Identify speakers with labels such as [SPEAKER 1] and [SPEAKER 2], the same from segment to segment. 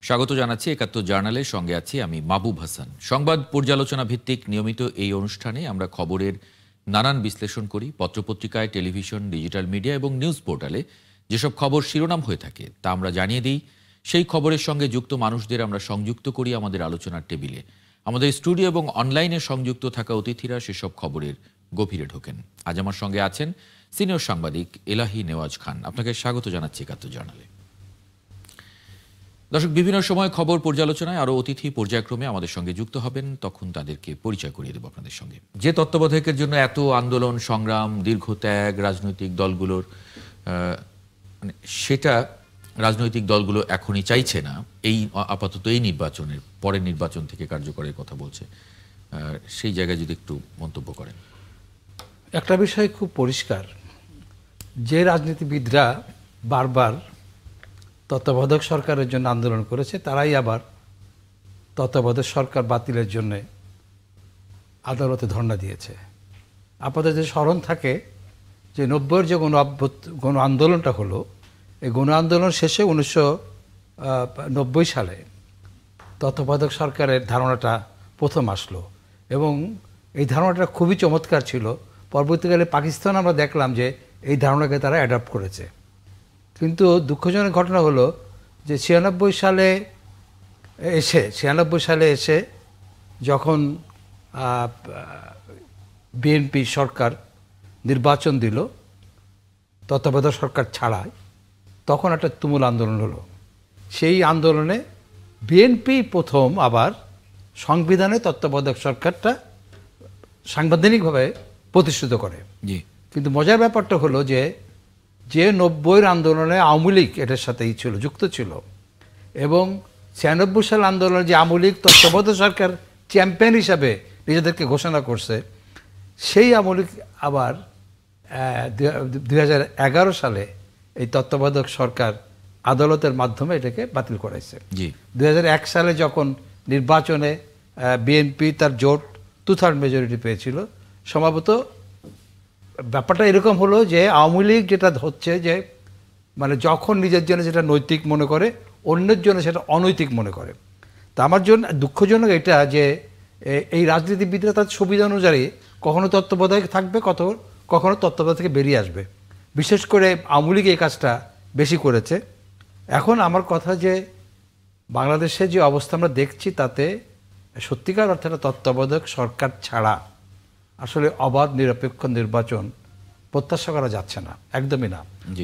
[SPEAKER 1] স্বাগত জানাচ্ছি একাত্তর জার্নালের সঙ্গে আছি আমি মাহবুব হাসান। সংবাদ পর্যালোচনা ভিত্তিক নিয়মিত এই অনুষ্ঠানে আমরা খবরের নানান বিশ্লেষণ করি। পত্রপত্রিকায়, টেলিভিশন, ডিজিটাল মিডিয়া এবং নিউজ পোর্টালে যেসব খবর শিরোনাম হয়ে থাকে তা আমরা জানিয়ে দিই। সেই খবরের সঙ্গে যুক্ত মানুষদের আমরা সংযুক্ত করি আমাদের আলোচনার টেবিলে। আমাদের স্টুডিও এবং অনলাইনে সংযুক্ত থাকা অতিথিরা সেসব খবরের গভীরে ঢোকেন। আজ আমার সঙ্গে আছেন সিনিয়র সাংবাদিক এলাহি নেওয়াজ খান। আপনাকে স্বাগত জানাচ্ছি একাত্তর জার্নালে। দর্শক, বিভিন্ন সময় খবর পর্যালোচনায় আরও অতিথি পর্যায়ক্রমে আমাদের সঙ্গে যুক্ত হবেন, তখন তাদেরকে পরিচয় করিয়ে দেব আপনাদের সঙ্গে। যে তত্ত্বাবধায়কের জন্য এত আন্দোলন সংগ্রাম, দীর্ঘ ত্যাগ রাজনৈতিক দলগুলোর, সেটা রাজনৈতিক দলগুলো এখনই চাইছে না। এই আপাতত এই নির্বাচনের পরের নির্বাচন থেকে কার্যকরের কথা বলছে। সেই জায়গায় যদি একটু মন্তব্য করেন।
[SPEAKER 2] একটা বিষয় খুব পরিষ্কার, যে রাজনীতিবিদরা বারবার তত্ত্বাবধায়ক সরকারের জন্য আন্দোলন করেছে তারাই আবার তত্ত্বাবধায়ক সরকার বাতিলের জন্য আদালতে ধর্ণা দিয়েছে। আপনাদের যে স্মরণ থাকে যে 90-এর যে গণ আন্দোলনটা হলো, এই গণ আন্দোলন শেষে 1990 সালে তত্ত্বাবধায়ক সরকারের ধারণাটা প্রথম আসলো এবং এই ধারণাটা খুবই চমৎকার ছিল। পরবর্তীকালে পাকিস্তান আমরা দেখলাম যে এই ধারণাকে তারা অ্যাডাপ্ট করেছে। কিন্তু দুঃখজনক ঘটনা হলো যে 96 সালে এসে যখন বিএনপি সরকার নির্বাচন দিল তত্ত্বাবধায়ক সরকার ছাড়াই, তখন একটা তুমুল আন্দোলন হলো। সেই আন্দোলনে বিএনপি প্রথম আবার সংবিধানে তত্ত্বাবধায়ক সরকারটা সাংবিধানিকভাবে প্রতিষ্ঠিত করে। কিন্তু মজার ব্যাপারটা হলো যে 90-এর আন্দোলনে আওয়ামী লীগ এটার সাথেই ছিল, যুক্ত ছিল, এবং 96 সাল আন্দোলনে যে আওয়ামী লীগ তত্ত্বাবধায়ক সরকার চ্যাম্পিয়ন হিসাবে নিজেদেরকে ঘোষণা করছে, সেই আওয়ামী লীগ আবার 2011 সালে এই তত্ত্বাবধায়ক সরকার আদালতের মাধ্যমে এটাকে বাতিল করাইছে। 2001 সালে যখন নির্বাচনে বিএনপি তার জোট 2/3 মেজরিটি পেয়েছিল, সম্ভবত ব্যাপারটা এরকম হলো যে আওয়ামী লীগ যেটা হচ্ছে যে মানে যখন নিজের জন্য যেটা নৈতিক মনে করে অন্যের জন্য সেটা অনৈতিক মনে করে। তা আমার জন্য দুঃখজনক এটা যে এই রাজনীতিবিদরা তার সুবিধা অনুযায়ী কখনো তত্ত্বাবধায়ক থাকবে, কখনো তত্ত্বাবধায়ক থেকে বেরিয়ে আসবে। বিশেষ করে আওয়ামী লীগ এই কাজটা বেশি করেছে। এখন আমার কথা যে বাংলাদেশে যে অবস্থা আমরা দেখছি তাতে সত্যিকার অর্থে তত্ত্বাবধায়ক সরকার ছাড়া আসলে অবাধ নিরপেক্ষ নির্বাচন প্রত্যাশা করা যাচ্ছে না, একদমই না।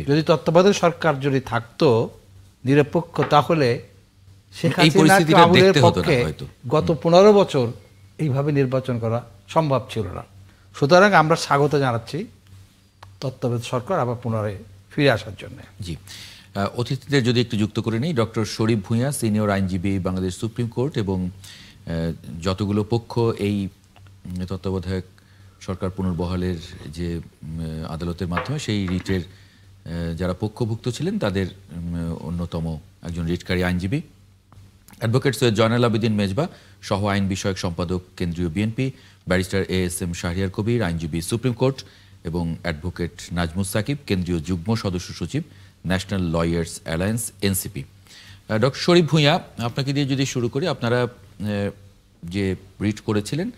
[SPEAKER 2] যদি তত্ত্বাবধায়ক সরকার যদি থাকতো নিরপেক্ষ, তাহলে পক্ষে গত 15 বছর এইভাবে নির্বাচন করা সম্ভব ছিল না। সুতরাং আমরা স্বাগত জানাচ্ছি তত্ত্বাবধায়ক সরকার আবার পুনরায় ফিরে আসার জন্য।
[SPEAKER 1] জি, অতিথিদের যদি একটু যুক্ত করে নিই। ডক্টর শরীফ ভূঁইয়া, সিনিয়র আইনজীবী, বাংলাদেশ সুপ্রিম কোর্ট, এবং যতগুলো পক্ষ এই তত্ত্বাবধায়ক সরকার পুনর্বহালের যে আদালতের মাধ্যমে সেই রিটের যারা পক্ষভুক্ত ছিলেন তাদের অন্যতম একজন রিটকারী আইনজীবী অ্যাডভোকেট সৈয়দ জয়নাল আবেদিন মেজবা, সহ আইন বিষয়ক সম্পাদক কেন্দ্রীয় বিএনপি, ব্যারিস্টার ASM শাহরিয়ার কবির, আইনজীবী সুপ্রিম কোর্ট, এবং অ্যাডভোকেট নাজমুস সাকিব, কেন্দ্রীয় যুগ্ম সদস্য সচিব, national lawyers alliance NCP। Doctor Sharif Bhuiyan, আপনাকে দিয়ে যদি শুরু করি, আপনারা যে রিট করেছিলেন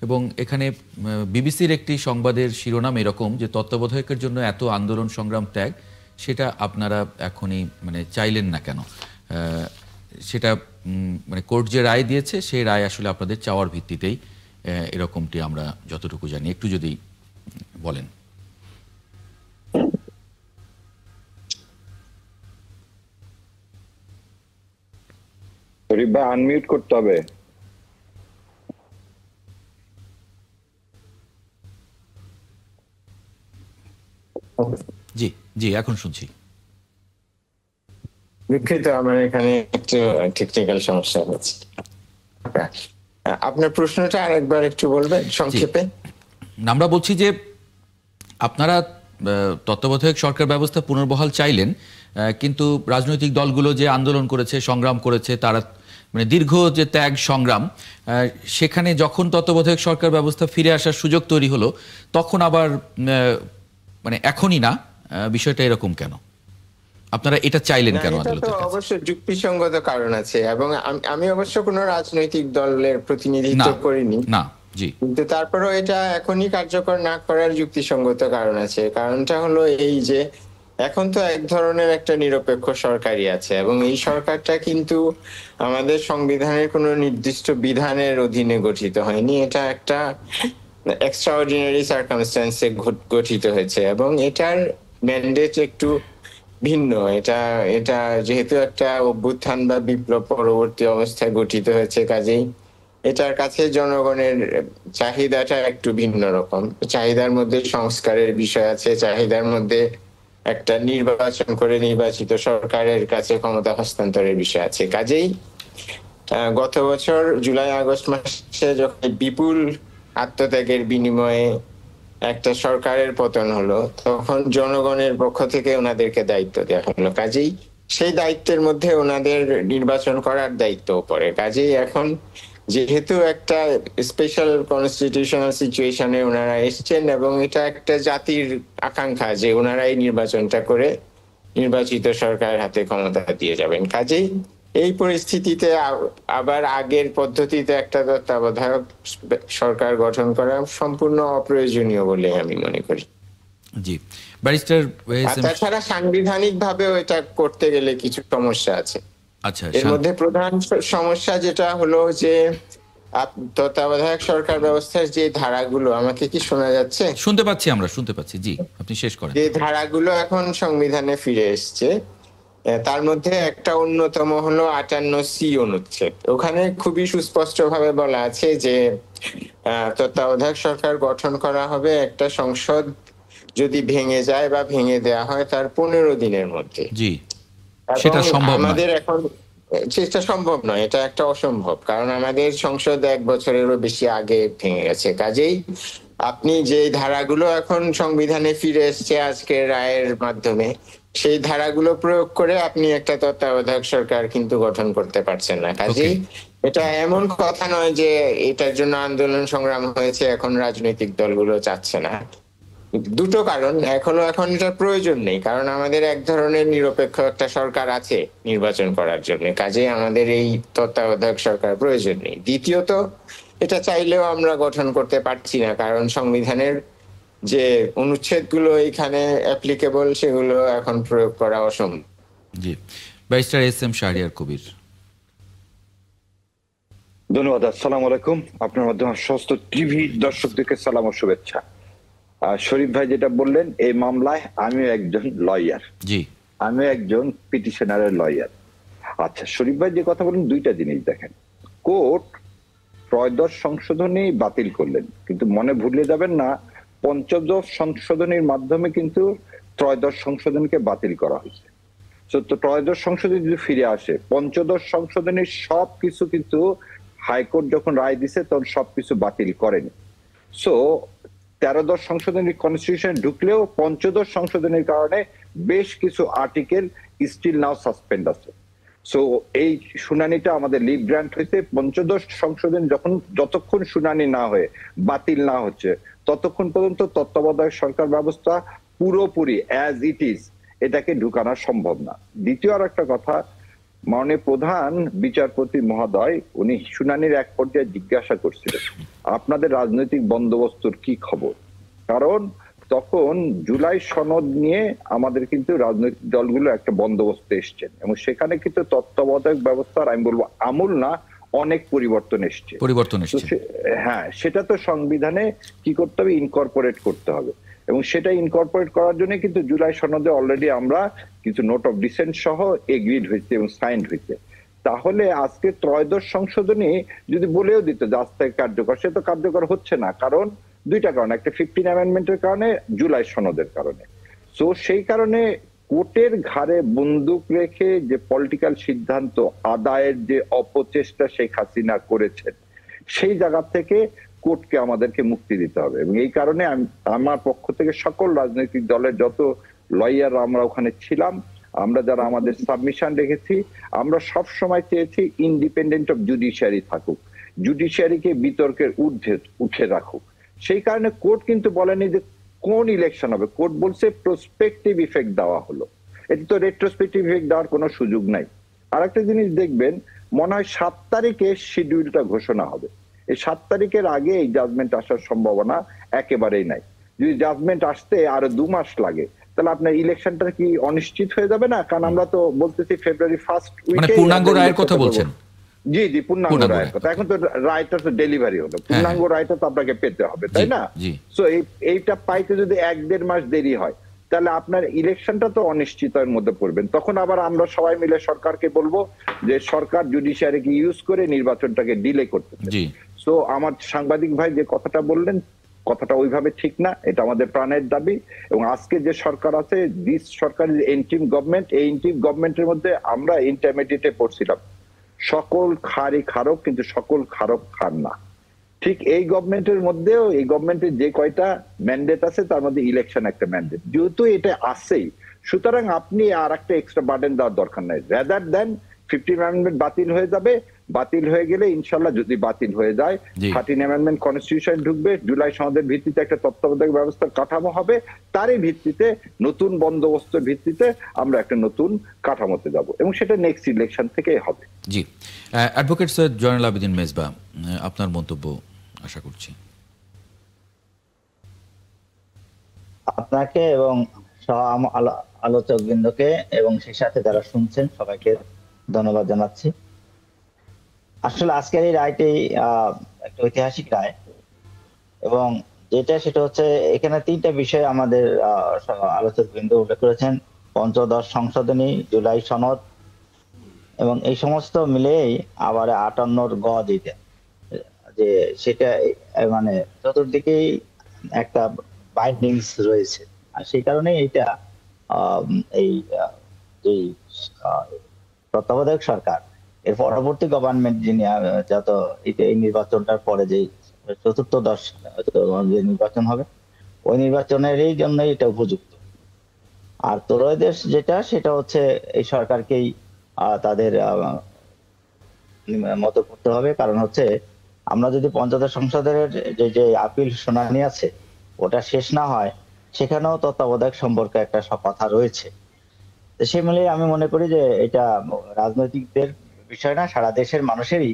[SPEAKER 1] এবং এখানে বিবিসির একটি সংবাদের শিরোনাম এরকম যে তত্ত্বাবধায়কের জন্য এত আন্দোলন সংগ্রাম ত্যাগ, সেটা আপনারা এখনই চাইলেন না কেন? সেটা কোর্ট যে রায় দিয়েছে সেই রায় আসলে আপনাদের চাওয়ার ভিত্তিতেই এরকমটি আমরা যতটুকু জানি, একটু যদি বলেন।
[SPEAKER 3] আনমিউট করতে হবে।
[SPEAKER 1] জি জি, এখন শুনছি।
[SPEAKER 4] দুঃখিত, আমার এখানে একটু টেকনিক্যাল সমস্যা হচ্ছে। আপনার প্রশ্নটা আরেকবার একটু বলবেন সংক্ষেপে?
[SPEAKER 1] আমরা বলছি যে আপনারা তত্ত্বাবধায়ক সরকার ব্যবস্থা পুনর্বহাল চাইলেন, কিন্তু রাজনৈতিক দলগুলো যে আন্দোলন করেছে, সংগ্রাম করেছে, তারা দীর্ঘ যে ত্যাগ সংগ্রাম, সেখানে যখন তত্ত্বাবধায়ক সরকার ব্যবস্থা ফিরে আসার সুযোগ তৈরি হলো, তখন আবার এখনই না, বিষয়টা এরকম কেন? আপনারা এটা চাইলেন
[SPEAKER 4] না,
[SPEAKER 1] কেন
[SPEAKER 4] এটা তো
[SPEAKER 1] আদালতের কাছে?
[SPEAKER 4] অবশ্য যুক্তিসঙ্গত কারণ আছে, এবং আমি অবশ্য কোনো রাজনৈতিক দলের প্রতিনিধিত্ব
[SPEAKER 1] না
[SPEAKER 4] করিনি,
[SPEAKER 1] না জি,
[SPEAKER 4] কিন্তু তারপরেও এটা এখনই কার্যকর না করার যুক্তিসঙ্গত কারণ আছে। কারণটা হলো এই যে এখন তো এক ধরনের একটা নিরপেক্ষ সরকারই আছে, এবং এই সরকারটা কিন্তু আমাদের সংবিধানের কোনো নির্দিষ্ট বিধানের অধীনে গঠিত হয়নি। এটা একটা এক্সট্রাঅর্ডিনারি সার্কামস্ট্যান্সে গঠিত হয়েছে, এবং এটার ম্যান্ডেট একটু ভিন্ন। এটা এটা যেহেতু একটা অভ্যুত্থান বা বিপ্লব পরবর্তী অবস্থায় গঠিত হয়েছে, কাজেই এটার কাছে জনগণের চাহিদাটা একটু ভিন্ন রকম। চাহিদার মধ্যে সংস্কারের বিষয় আছে, চাহিদার মধ্যে একটা নির্বাচন করে নির্বাচিত সরকারের কাছে ক্ষমতা হস্তান্তরের বিষয় আছে। কাজেই গত বছর জুলাই আগস্ট মাসে যখন বিপুল আত্মত্যাগের বিনিময়ে একটা সরকারের পতন হলো, তখন জনগণের পক্ষ থেকে ওনাদেরকে দায়িত্ব দেওয়া হলো। কাজেই সেই দায়িত্বের মধ্যে ওনাদের নির্বাচন করার দায়িত্ব পড়ে। কাজেই এখন যেহেতু একটা স্পেশাল কনস্টিটিউশনাল সিচুয়েশনে ওনারা এসছেন, এবং এটা একটা জাতির আকাঙ্ক্ষা যে ওনারা এই নির্বাচনটা করে নির্বাচিত সরকারের হাতে ক্ষমতা দিয়ে যাবেন। কাজেই এই পরিস্থিতিতে আবার আগের পদ্ধতিতে একটা তত্ত্বাবধায়ক সরকার গঠন করা সম্পূর্ণ অপ্রয়োজনীয় বলে আমি মনে করি।
[SPEAKER 1] জি ব্যারিস্টার
[SPEAKER 4] তাছাড়া সাংবিধানিক ভাবেও এটা করতে গেলে কিছু সমস্যা আছে।
[SPEAKER 1] আচ্ছা,
[SPEAKER 4] এর মধ্যে প্রধান সমস্যা যেটা হলো যে তত্ত্বাবধায়ক সরকার ব্যবস্থার যে ধারাগুলো, আমাকে কি শোনা যাচ্ছে?
[SPEAKER 1] শুনতে পাচ্ছি, আমরা শুনতে পাচ্ছি, জি আপনি শেষ করেন।
[SPEAKER 4] যে ধারাগুলো এখন সংবিধানে ফিরে এসছে, তার মধ্যে একটা অন্যতম হলো 58C অনুচ্ছেদ। ওখানে খুবই সুস্পষ্ট ভাবে বলা আছে যে তত্ত্বাবধায়ক সরকার গঠন করা হবে একটা সংসদ যদি ভেঙে যায় বা ভেঙে দেয়া হয় তার 15 দিনের মধ্যে।
[SPEAKER 1] জি, সেটা সম্ভব
[SPEAKER 4] আমাদের এখন সেটা সম্ভব নয়, এটা একটা অসম্ভব, কারণ আমাদের সংসদ 1 বছরেরও বেশি আগে ভেঙে গেছে। কাজেই আপনি যে ধারাগুলো এখন সংবিধানে ফিরে এসছে আজকের রায়ের মাধ্যমে, সেই ধারাগুলো প্রয়োগ করে আপনি একটা তত্ত্বাবধায়ক সরকার কিন্তু গঠন করতে পারছেন না। কাজেই এটা এমন কথা নয় যে এটার জন্য আন্দোলন সংগ্রাম হয়েছে, এখন রাজনৈতিক দলগুলো চাচ্ছে না। দুটো কারণ, এখন এটা প্রয়োজন নেই, কারণ আমাদের এক ধরনের নিরপেক্ষ একটা সরকার আছে নির্বাচন করার জন্য। কাজেই আমাদের এই তত্ত্বাবধায়ক সরকার প্রয়োজন নেই। দ্বিতীয়ত, এটা চাইলেও আমরা গঠন করতে পারছি না, কারণ সংবিধানের যে অনুচ্ছেদগুলো এখানে অ্যাপ্লিকেবল সেগুলো এখন প্রয়োগ করা অসম্ভব।
[SPEAKER 1] জি, ব্যারিস্টার SM শাহরিয়ার কবির।
[SPEAKER 3] ধন্যবাদ। আসসালামু আলাইকুম। আপনার মাধ্যমে সমস্ত টিভি দর্শকদেরকে সালাম ও শুভেচ্ছা। শরীফ ভাই যেটা বললেন, এই মামলায় আমিও একজন লয়ার,
[SPEAKER 1] জি
[SPEAKER 3] আমিও একজন পিটিশনারের লয়ার। আচ্ছা, শরীফ ভাই যে কথা বলেন, দুইটা জিনিস দেখেন। কোর্ট ত্রয়োদশ সংশোধনী বাতিল করলেন, কিন্তু মনে ভুলে যাবেন না পঞ্চদশ সংশোধনীর মাধ্যমে কিন্তু ত্রয়োদশ সংশোধনীকে বাতিল করা হয়েছে। তো ত্রয়োদশ সংশোধনী যদি ফিরে আসে, পঞ্চদশ সংশোধনীর সবকিছু কিন্তু হাইকোর্ট যখন রায় দিছে তখন সবকিছু বাতিল করেনি। সো 13দশ সংশোধনীর কনস্টিটিউশন ঢুকলেও পঞ্চদশ সংশোধনীর কারণে বেশ কিছু আর্টিকেল স্টিল নাও সাসপেন্ড আছে। সো এই শুনানিটা আমাদের লিভ গ্রান্ট হয়েছে। পঞ্চদশ সংশোধন যতক্ষণ শুনানি না হয়ে বাতিল না হচ্ছে ততক্ষণ পর্যন্ত তত্ত্বাবধায়ক সরকার ব্যবস্থা পুরোপুরি অ্যাজ ইট ইজ এটাকে ঢুকানো সম্ভব না। দ্বিতীয় আর একটা কথা, মাননীয় প্রধান বিচারপতি মহোদয় উনি শুনানির এক পর্যায়ে জিজ্ঞাসা করছিলেন আপনাদের রাজনৈতিক বন্দোবস্তর কি খবর, কারণ তখন জুলাই সনদ নিয়ে আমাদের কিন্তু রাজনৈতিক দলগুলো একটা বন্দোবস্তে এসছেন, এবং সেখানে কিন্তু তত্ত্বাবধায়ক ব্যবস্থার আমি বলবো আমূল না অনেক পরিবর্তন এসছে। হ্যাঁ, সেটা তো সংবিধানে কি করতে হবে, ইনকর্পোরেট করতে হবে, এবং সেটা ইনকর্পোরেট করার জন্য কিন্তু জুলাই সনদে অলরেডি আমরা কিছু নোট অফ ডিসেন্ট সহ এগ্রিড হয়েছে এবং সাইন্ড হয়েছে। তাহলে আজকে ত্রয়োদশ সংশোধনী যদি বলেও দিত যে আজ থেকে কার্যকর, সে তো কার্যকর হচ্ছে না, কারণ দুইটা কারণ, একটা 15 অ্যামেন্ডমেন্টের কারণে, জুলাই সনদের কারণে। সো সেই কারণে কোর্টের ঘাড়ে বন্দুক রেখে যে পলিটিক্যাল সিদ্ধান্ত আদায়ের যে অপচেষ্টা শেখ হাসিনা করেছেন, সেই জায়গা থেকে কোর্টকে আমাদেরকে মুক্তি দিতে হবে। এবং এই কারণে আমার পক্ষ থেকে সকল রাজনৈতিক দলের যত লয়ার আমরা ওখানে ছিলাম, আমরা যারা আমাদের সাবমিশন রেখেছি, আমরা সব সময় চেয়েছি ইন্ডিপেন্ডেন্ট অফ জুডিশিয়ারি থাকুক, জুডিশিয়ারিকে বিতর্কের ঊর্ধ্বে উঠে রাখুক। সেই কারণে কোর্ট কিন্তু বলেনি যে কোন ইলেকশন হবে, কোর্ট বলছে প্রসপেক্টিভ ইফেক্ট দেওয়া হলো, এটি তো রেট্রোস্পেক্টিভ ইফেক্ট দেওয়ার কোনো সুযোগ নাই। আর একটা জিনিস দেখবেন, মনে হয় 7 তারিখে শিডিউলটা ঘোষণা হবে। এই 7 তারিখের আগে এই জাজমেন্ট আসার সম্ভাবনা একেবারেই নাই। যদি জাজমেন্ট আসতে আরো 2 মাস লাগে, তাহলে আপনার ইলেকশনটা কি অনিশ্চিত হয়ে যাবে না? কারণ আমরা তো বলতেছি ফেব্রুয়ারি ফার্স্ট উইকে,
[SPEAKER 1] মানে পূর্ণাঙ্গ রায়ের কথা বলছেন?
[SPEAKER 3] জি জি, পূর্ণাঙ্গ রায়ের কথা। এখন তো রায়টা তো ডেলিভারি হলো, পূর্ণাঙ্গ রায়টা তো আপনাকে পেতে হবে, তাই না? সো এইটা পাইতে যদি 1-1.5 মাস দেরি হয়, তাহলে আপনার ইলেকশনটা তো অনিশ্চিতের মধ্যে পড়বেন। তখন আবার আমরা সবাই মিলে সরকারকে বলবো যে সরকার জুডিশিয়ারিকে ইউজ করে নির্বাচনটাকে ডিলে করতেছে। সো আমার সাংবাদিক ভাই যে কথাটা বললেন, কথাটা ওইভাবে ঠিক না, এটা আমাদের প্রাণের দাবি। এবং আজকে যে সরকার আছে, দিস সরকার ইন্টিম গভর্নমেন্ট, এই ইন্টিম গভর্নমেন্টের মধ্যে আমরা ইন্টারমিডিয়েটে পড়ছিলাম, সকল খারই খারক কিন্তু সকল খারক খান না। ঠিক এই গভর্নমেন্টের মধ্যেও, এই গভর্নমেন্টের যে কয়টা ম্যান্ডেট আছে তার মধ্যে ইলেকশন একটা ম্যান্ডেট, যেহেতু এটা আসেই, সুতরাং আপনি আর একটা এক্সট্রা বার্ডেন দেওয়ার দরকার নাই। রাদার দেন 15 অ্যামেন্ডমেন্ট বাতিল হয়ে যাবে, বাতিল হয়ে গেলে ইনশাল্লাহ, যদি বাতিল হয়ে যায়, 13 অ্যামেন্ডমেন্ট কনস্টিটিউশন ঢুকবে, জুলাই সনদের ভিত্তিতে একটা তত্ত্বাবধায়ক ব্যবস্থার কাঠামো হবে, তারই ভিত্তিতে, নতুন বন্দোবস্তের ভিত্তিতে আমরা একটা নতুন কাঠামোতে যাব, এবং সেটা নেক্সট ইলেকশন থেকেই হবে।
[SPEAKER 1] জি, অ্যাডভোকেট সৈয়দ জয়নুল আবেদিন মেজবা, আপনার মন্তব্য আশা করছি।
[SPEAKER 5] আপনাকে এবং আলোচক বৃন্দকে এবং সেই সাথে যারা শুনছেন সবাইকে ধন্যবাদ জানাচ্ছি। আসলে আজকের এই রায়টি একটা ঐতিহাসিক রায়, এবং সেটা হচ্ছে এখানে 3টা বিষয় আমাদের আলোচক বৃন্দ উল্লেখ করেছেন: পঞ্চদশ সংশোধনী, জুলাই সনদ, এবং এই সমস্ত মিলেই আবার 58 গ দিতে, যে সেটা মানে চতুর্দিকেই একটা বাইন্ডিংস রয়েছে। আর সেই কারণে এটা এই যে তত্ত্বাবধায়ক সরকার, এর পরবর্তী গভর্নমেন্ট যিনি যত এই নির্বাচনটার পরে যে চতুর্থদশ যে নির্বাচন হবে, ওই নির্বাচনেরই জন্য এটা উপযুক্ত। আর ত্রয়োদশ সেটা হচ্ছে এই সরকারকেই তাদের মতো করতে হবে। কারণ হচ্ছে আমরা যদি পঞ্চদশ সংসদের যে আপিল শুনানি আছে ওটা শেষ না হয়, সেখানেও তত্ত্বাবধায়ক সম্পর্কে একটা কথা রয়েছে। সে মিলে আমি মনে করি যে এটা রাজনৈতিকদের বিষয় না, সারা দেশের মানুষেরই,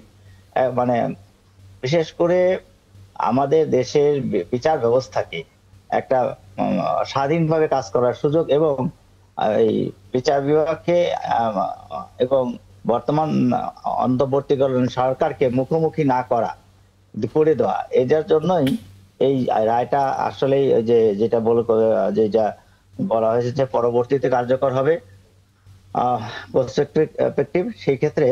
[SPEAKER 5] মানে বিশেষ করে আমাদের দেশের বিচার ব্যবস্থাকে একটা স্বাধীনভাবে কাজ করার সুযোগ, এবং এই বিচার বিভাগকে এবং বর্তমান অন্তর্বর্তীকালীন সরকারকে মুখোমুখি না করে দেওয়া, এটার জন্যই এই রায়টা আসলে যেটা বলা হয়েছে যে পরবর্তীতে কার্যকর হবে প্রসপেক্টিভ, সেই ক্ষেত্রে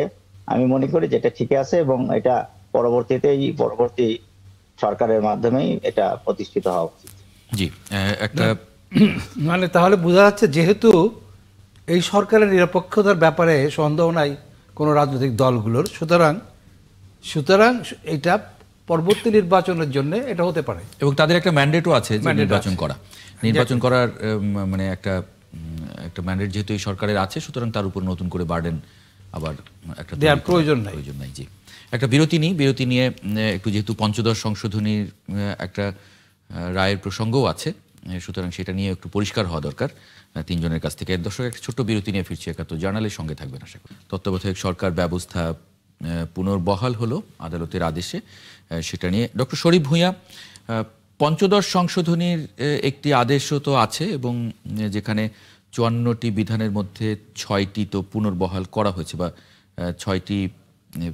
[SPEAKER 5] আমি মনে করি যেটা ঠিক আছে, এবং এটা পরবর্তী সরকারের মাধ্যমেই এটা প্রতিষ্ঠিত হওয়া উচিত।
[SPEAKER 1] জি, একটা
[SPEAKER 2] মানে তাহলে বোঝা যাচ্ছে যেহেতু এই সরকারের নিরপেক্ষতার ব্যাপারে সন্দেহ নাই কোনো রাজনৈতিক দলগুলোর, সুতরাং এটা পরবর্তী নির্বাচনের জন্য এটা হতে পারে,
[SPEAKER 1] এবং তাদের একটা ম্যান্ডেটও আছে যে নির্বাচন করার মানে একটা ম্যান্ডেট যেহেতু এই সরকারের আছে, সুতরাং তার উপর নতুন করে বার্ডেন আবার একটা
[SPEAKER 2] দেওয়ার প্রয়োজন নাই।
[SPEAKER 1] জি, একটা বিরতি নিয়ে একটু, যেহেতু পঞ্চদশ সংশোধনীর একটা রায়ের প্রসঙ্গও আছে, সুতরাং সেটা নিয়ে একটু পরিষ্কার হওয়া দরকার তিনজনের কাছ থেকে। দর্শক, একটা ছোট্ট বিরতি নিয়ে ফিরছি। একাত্তর জার্নালের সঙ্গে থাকবেন আশা করি। তত্ত্বাবধায়ক সরকার ব্যবস্থা পুনর্বহাল হলো আদালতের আদেশে, সেটা নিয়ে ডক্টর শরীফ ভূঁইয়া, পঞ্চদশ সংশোধনীর একটি আদেশও তো আছে, এবং যেখানে 54টি বিধানের মধ্যে 6টি তো পুনর্বহাল করা হয়েছে বা 6টি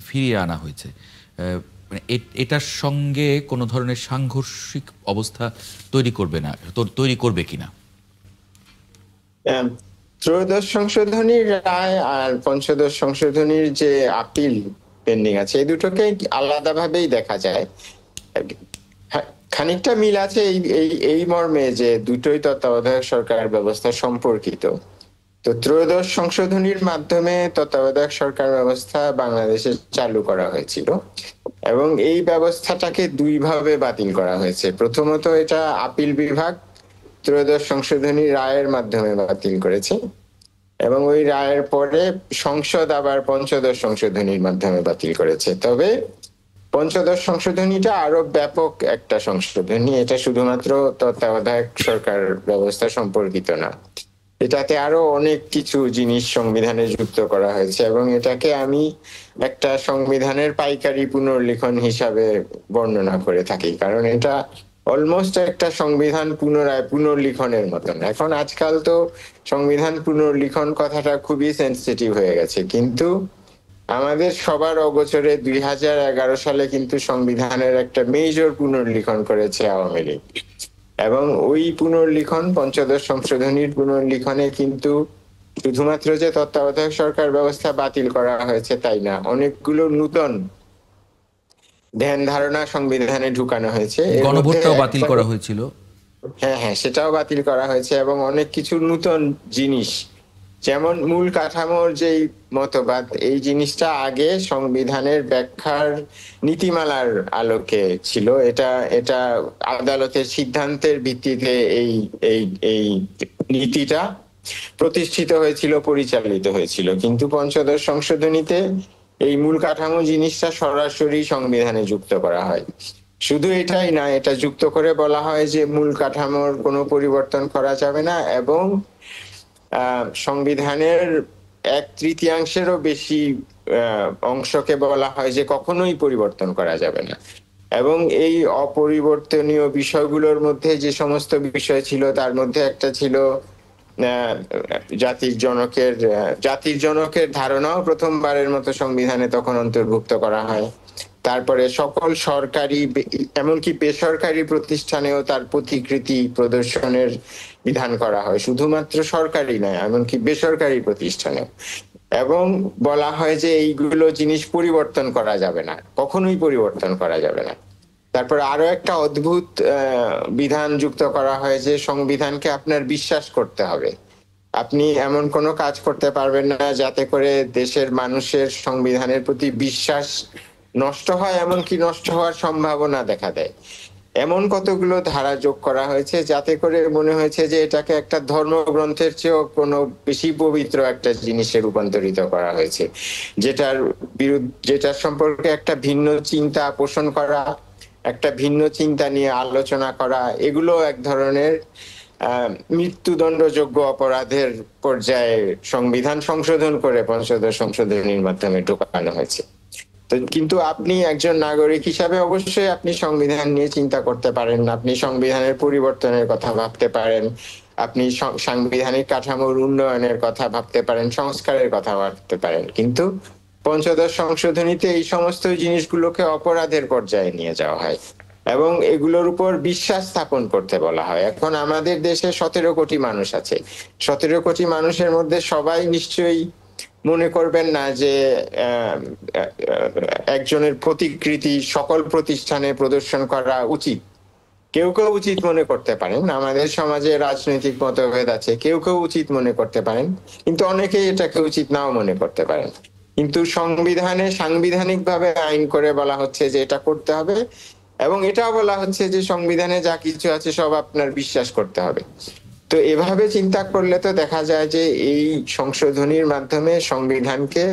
[SPEAKER 1] ফিরিয়ে আনা হয়েছে। মানে এটার সঙ্গে কোনো ধরনের সাংঘর্ষিক অবস্থা তৈরি করবে কিনা?
[SPEAKER 4] ত্রয়োদশ সংশোধনীর রায় আর পঞ্চদশ সংশোধনীর যে আপিল পেন্ডিং আছে, এই দুটোকে আলাদাভাবেই দেখা যায়। খানিকটা মিল আছে এই মর্মে যে দুটোই তত্ত্বাবধায়ক সরকার ব্যবস্থা সম্পর্কিত। তো ত্রয়োদশ সংশোধনীর মাধ্যমে তত্ত্বাবধায়ক সরকার ব্যবস্থা বাংলাদেশে চালু করা হয়েছিল, এবং এই ব্যবস্থাটাকে 2 ভাবে বাতিল করা হয়েছে। প্রথমত, এটা আপিল বিভাগ ত্রয়োদশ সংশোধনী রায়ের মাধ্যমে বাতিল করেছে, এবং ওই রায়ের পরে সংসদ আবার পঞ্চদশ সংশোধনীর মাধ্যমে বাতিল করেছে। তবে পঞ্চদশ সংশোধনীটা আরো ব্যাপক একটা সংশোধনী, এটা শুধুমাত্র তত্ত্বাবধায়ক সরকার ব্যবস্থা সম্পর্কিত না। এটাতে আরো অনেক কিছু জিনিস সংবিধানে যুক্ত করা হয়েছে এবং এটাকে আমি একটা সংবিধানের পাইকারি পুনর্লিখন হিসাবে বর্ণনা করে থাকি, কারণ এটা অলমোস্ট একটা সংবিধান পুনর্লিখনের মতন। এখন আজকাল তো সংবিধান পুনর্লিখন কথাটা খুবই সেন্সিটিভ হয়ে গেছে, কিন্তু আমাদের সবার অগোচরে 2011 সালে কিন্তু সংবিধানের একটা মেজর পুনর্লিখন করেছে আওয়ামী লীগ, এবং ওই পুনর্লিখন পঞ্চদশ সংশোধনীর পুনর্লিখনে কিন্তু শুধুমাত্র যে তত্ত্বাবধায়ক সরকার ব্যবস্থা বাতিল করা হয়েছে তাই না, অনেকগুলো নূতন ধ্যান ধারণা সংবিধানে ঢুকানো হয়েছে।
[SPEAKER 1] গণভোটটাও বাতিল করা হয়েছিল।
[SPEAKER 4] হ্যাঁ, সেটাও বাতিল করা হয়েছে এবং অনেক কিছু নূতন জিনিস, যেমন মূল কাঠামোর যেই মতবাদ, এই জিনিসটা আগে সংবিধানের ব্যাখ্যার নীতিমালার আলোকে ছিল। এটা আদালতের সিদ্ধান্তের ভিত্তিতে এই নীতিটা প্রতিষ্ঠিত হয়েছিল, পরিচালিত হয়েছিল, কিন্তু পঞ্চদশ সংশোধনীতে এই মূল কাঠামো জিনিসটা সরাসরি সংবিধানে যুক্ত করা হয়। শুধু এটাই না, এটা যুক্ত করে বলা হয় যে মূল কাঠামোর কোনো পরিবর্তন করা যাবে না এবং সংবিধানের 1/3 বেশি অংশকে বলা হয় যে কখনোই পরিবর্তন করা যাবে না। এবং এই অপরিবর্তনীয় বিষয়গুলোর মধ্যে যে সমস্ত বিষয় ছিল তার মধ্যে একটা ছিল জাতির জনকের ধারণাও প্রথমবারের মতো সংবিধানে তখন অন্তর্ভুক্ত করা হয়। তারপরে সকল সরকারি এমনকি বেসরকারি প্রতিষ্ঠানেও তার প্রতিকৃতি প্রদর্শনের বিধান করা হয়, শুধুমাত্র সরকারি নয়, এমনকি বেসরকারি প্রতিষ্ঠানেও। এবং বলা হয় যে এইগুলো জিনিস পরিবর্তন করা যাবে না, কখনোই পরিবর্তন করা যাবে না। তারপর আরো একটা অদ্ভুত বিধান যুক্ত করা হয় যে সংবিধানকে আপনার বিশ্বাস করতে হবে। আপনি এমন কোনো কাজ করতে পারবেন না যাতে করে দেশের মানুষের সংবিধানের প্রতি বিশ্বাস নষ্ট হয়, এমনকি নষ্ট হওয়ার সম্ভাবনা দেখা দেয়। এমন কতগুলো ধারা যোগ করা হয়েছে যাতে করে মনে হয়েছে যে এটাকে একটা ধর্মগ্রন্থের চেয়েও কোনো বেশি পবিত্র একটা জিনিসে রূপান্তরিত করা হয়েছে, যেটার সম্পর্কে একটা ভিন্ন চিন্তা পোষণ করা, একটা ভিন্ন চিন্তা নিয়ে আলোচনা করা, এগুলো এক ধরনের মৃত্যুদণ্ডযোগ্য অপরাধের পর্যায়ে সংবিধান সংশোধন করে পঞ্চদশ সংশোধনীর মাধ্যমে ঢোকানো হয়েছে। তো কিন্তু আপনি একজন নাগরিক হিসাবে অবশ্যই আপনি সংবিধান নিয়ে চিন্তা করতে পারেন, আপনি সংবিধানের পরিবর্তনের কথা ভাবতে পারেন, আপনি সাংবিধানিক কাঠামোর উন্নয়নের কথা ভাবতে পারেন, সংস্কারের কথা ভাবতে পারেন, কিন্তু পঞ্চদশ সংশোধনীতে এই সমস্ত জিনিসগুলোকে অপরাধের পর্যায়ে নিয়ে যাওয়া হয় এবং এগুলোর উপর বিশ্বাস স্থাপন করতে বলা হয়। এখন আমাদের দেশে 17 কোটি মানুষ আছে। 17 কোটি মানুষের মধ্যে সবাই নিশ্চয়ই মনে করবেন না যে একজনের প্রতিকৃতি সকল প্রতিষ্ঠানে প্রদর্শন করা উচিত। কেউ কেউ উচিত মনে করতে পারেন, আমাদের সমাজে রাজনৈতিক মতভেদ আছে, কেউ কেউ উচিত মনে করতে পারেন, কিন্তু অনেকেই এটাকে উচিত নাও মনে করতে পারেন। কিন্তু সংবিধানে সাংবিধানিকভাবে আইন করে বলা হচ্ছে যে এটা করতে হবে, এবং এটাও বলা হচ্ছে যে সংবিধানে যা কিছু আছে সব আপনার বিশ্বাস করতে হবে। তো এভাবে চিন্তা করলে তো দেখা যায় যে এই সংশোধনীর মাধ্যমে সংবিধানকে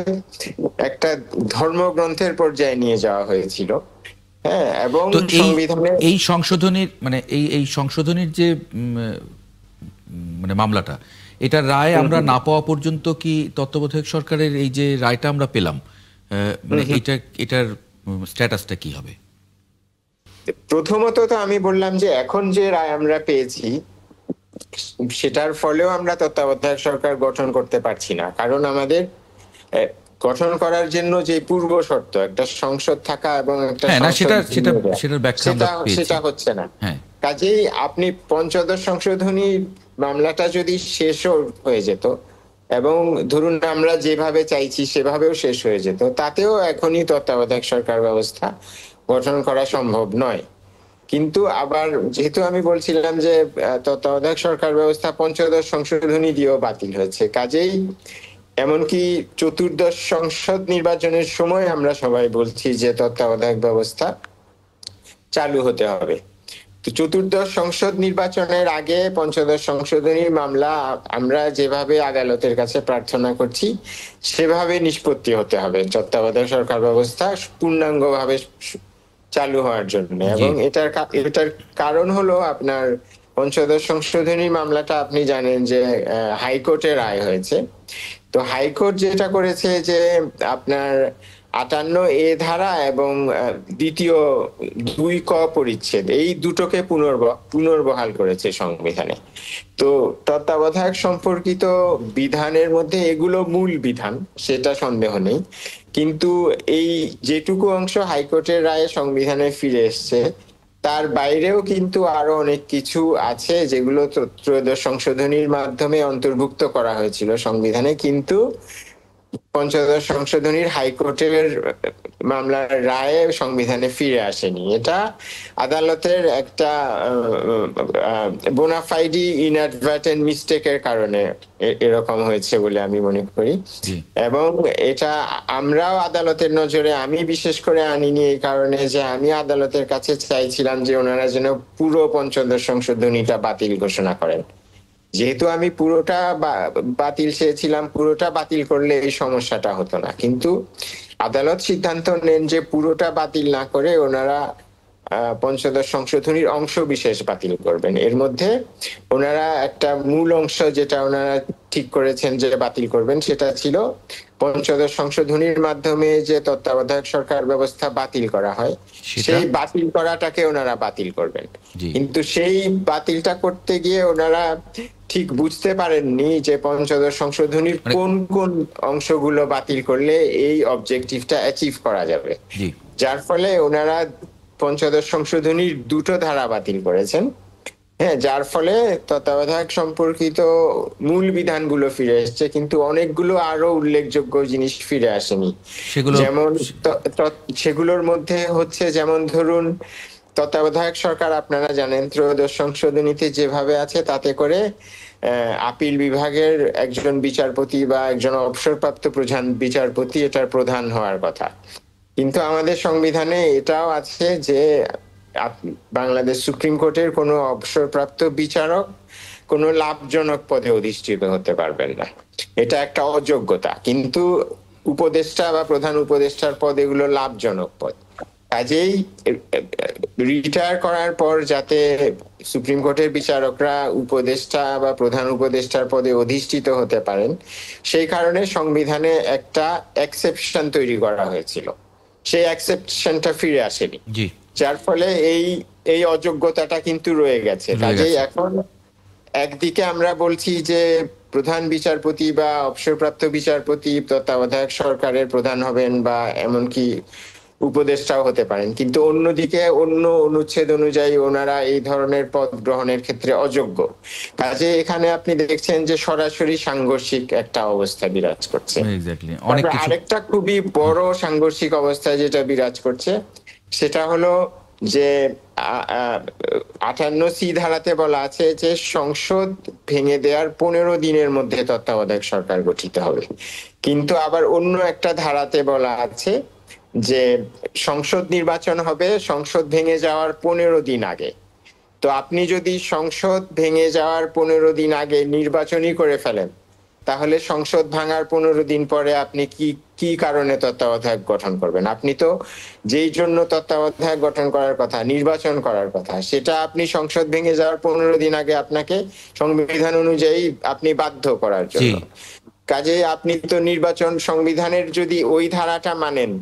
[SPEAKER 4] একটা ধর্মগ্রন্থের পর্যায়ে নিয়ে যাওয়া হয়েছিল। হ্যাঁ, এবং সংবিধানে
[SPEAKER 1] এই সংশোধনীর মানে এই সংশোধনীর যে মানে মামলাটা, এটার রায় আমরা না পাওয়া পর্যন্ত কি তত্ত্বাবধায়ক সরকারের এই যে রায়টা আমরা পেলাম, মানে এটার স্ট্যাটাসটা কি হবে?
[SPEAKER 4] প্রথমত তো আমি বললাম যে এখন যে রায় আমরা পেয়েছি সেটার ফলেও আমরা তত্ত্বাবধায়ক সরকার গঠন করতে পারছি না, কারণ আমাদের গঠন করার জন্য যে পূর্ব শর্ত একটা সংসদ থাকা এবং একটা সেটা হচ্ছে না। কাজেই আপনি পঞ্চদশ সংশোধনী মামলাটা যদি শেষ হয়ে যেত এবং ধরুন আমরা যেভাবে চাইছি সেভাবেও শেষ হয়ে যেত, তাতেও এখনই তত্ত্বাবধায়ক সরকার ব্যবস্থা গঠন করা সম্ভব নয়। কিন্তু আবার যেহেতু আমি বলছিলাম যে তত্ত্বাবধায়ক সরকার ব্যবস্থা পঞ্চদশ সংশোধনী দিয়েও বাতিল হয়েছে, কাজেই এমনকি চতুর্দশ সংসদ নির্বাচনের সময় আমরা সবাই বলছি যে তত্ত্বাবধায়ক ব্যবস্থা চালু হতে হবে। তো চতুর্দশ সংসদ নির্বাচনের আগে পঞ্চদশ সংশোধনীর মামলা আমরা যেভাবে আদালতের কাছে প্রার্থনা করছি সেভাবে নিষ্পত্তি হতে হবে তত্ত্বাবধায়ক সরকার ব্যবস্থা পূর্ণাঙ্গভাবে চালু হওয়ার জন্য। এবং এটার কারণ হলো আপনার পঞ্চদশ সংশোধনী মামলাটা আপনি জানেন যে হাইকোর্টে রায় হয়েছে। তো হাইকোর্ট যেটা করেছে যে আপনার 58A ধারা এবং দ্বিতীয় 2 ক পরিচ্ছেদ এই দুটোকে পুনর্বহাল করেছে সংবিধানে। তো তত্ত্বাবধায়ক সম্পর্কিত বিধানের মধ্যে এগুলো মূল বিধান, সেটা সন্দেহ নেই, কিন্তু এই যেটুকু অংশ হাইকোর্টের রায়ে সংবিধানে ফিরে এসছে তার বাইরেও কিন্তু আরো অনেক কিছু আছে যেগুলো ত্রয়োদশ সংশোধনীর মাধ্যমে অন্তর্ভুক্ত করা হয়েছিল সংবিধানে, কিন্তু পঞ্চদশ সংশোধনীর হাইকোর্টের মামলার রায়ে সংবিধানে ফিরে আসেনি। এটা আদালতের একটা বোনাফাইডি ইনঅ্যাডভার্টেন্ট মিস্টেকের কারণে এরকম হয়েছে বলে আমি মনে করি। এবং এটা আমরাও আদালতের নজরে, আমি বিশেষ করে আনিনি এই কারণে যে আমি আদালতের কাছে চাইছিলাম যে ওনারা যেন পুরো পঞ্চদশ সংশোধনীটা বাতিল ঘোষণা করেন। যেহেতু আমি পুরোটা বাতিল চেয়েছিলাম, পুরোটা বাতিল করলে এই সমস্যাটা হতো না, কিন্তু আদালত সিদ্ধান্ত নেন যে পুরোটা বাতিল না করে ওনারা পঞ্চদশ সংশোধনীর অংশ বিশেষ বাতিল করবেন। এর মধ্যে ওনারা একটা মূল অংশ যেটা ওনারা ঠিক করেছেন যে বাতিল করবেন সেটা ছিল পঞ্চদশ সংশোধনীর মাধ্যমে যে তত্ত্বাবধায়ক সরকার ব্যবস্থা বাতিল করা হয় সেই বাতিল করাটাকে ওনারা বাতিল করবেন। কিন্তু সেই বাতিলটা করতে গিয়ে ওনারা ঠিক বুঝতে পারেননি যে পঞ্চদশ সংশোধনীর কোন কোন অংশগুলো বাতিল করলে এই অবজেক্টিভটা অ্যাচিভ করা যাবে, যার ফলে ওনারা পঞ্চদশ সংশোধনীর 2টো ধারা বাতিল করেছেন। হ্যাঁ, যার ফলে তত্ত্বাবধায়ক সম্পর্কিত মূল বিধানগুলো ফিরে এসেছে, কিন্তু অনেকগুলো আরো উল্লেখযোগ্য জিনিস ফিরে আসেনি। যেমন সেগুলোর মধ্যে হচ্ছে, যেমন ধরুন তত্ত্বাবধায়ক সরকার আপনারা জানেন ত্রয়োদশ সংশোধনীতে যেভাবে আছে তাতে করে আপিল বিভাগের একজন বিচারপতি বা একজন অবসরপ্রাপ্ত প্রধান বিচারপতি এটার প্রধান হওয়ার কথা, কিন্তু আমাদের সংবিধানে এটাও আছে যে বাংলাদেশ সুপ্রিম কোর্টের কোনো অবসরপ্রাপ্ত বিচারক কোনো লাভজনক পদে অধিষ্ঠিত হতে পারবেন না। এটা একটা অযোগ্যতা, কিন্তু উপদেষ্টা বা প্রধান উপদেষ্টার পদ এগুলো লাভজনক পদ। কাজেই রিটায়ার করার পর যাতে সুপ্রিম কোর্টের বিচারকরা উপদেষ্টা বা প্রধান উপদেষ্টার পদে অধিষ্ঠিত হতে পারেন সেই কারণে সংবিধানে একটা এক্সেপশন তৈরি করা হয়েছিল, সেই এক্সেপশনটা ফিরে আসেনি, যার ফলে এই অযোগ্যতাটা কিন্তু রয়ে গেছে। কাজেই এখন একদিকে আমরা বলছি যে প্রধান বিচারপতি বা অবসরপ্রাপ্ত বিচারপতি তত্ত্বাবধায়ক সরকারের প্রধান হবেন বা এমনকি উপদেষ্টাও হতে পারেন, কিন্তু অন্যদিকে অন্য অনুচ্ছেদ অনুযায়ী ওনারা এই ধরনের পদ গ্রহণের ক্ষেত্রে অযোগ্য। কাজে এখানে আপনি দেখছেন যে সরাসরি সাংঘর্ষিক একটা অবস্থা বিরাজ করছে। আরেকটা খুবই বড় সাংঘর্ষিক অবস্থা যেটা বিরাজ করছে সেটা হলো যে 58C ধারাতে বলা আছে যে সংসদ ভেঙে দেওয়ার 15 দিনের মধ্যে তত্ত্বাবধায়ক সরকার গঠিত হবে, কিন্তু আবার অন্য একটা ধারাতে বলা আছে যে সংসদ নির্বাচন হবে সংসদ ভেঙে যাওয়ার 15 দিন আগে। তো আপনি যদি সংসদ ভেঙে যাওয়ার 15 দিন আগে নির্বাচনই করে ফেলেন তাহলে সংসদ ভাঙার 15 দিন পরে আপনি কি কারণে তত্ত্বাবধায়ক গঠন করবেন? আপনি তো যেই জন্য তত্ত্বাবধায়ক গঠন করার কথা, নির্বাচন করার কথা, সেটা আপনি সংসদ ভেঙে যাওয়ার 15 দিন আগে আপনাকে সংবিধান অনুযায়ী আপনি বাধ্য করার জন্য। কাজে আপনি তো নির্বাচন সংবিধানের যদি ওই ধারাটা মানেন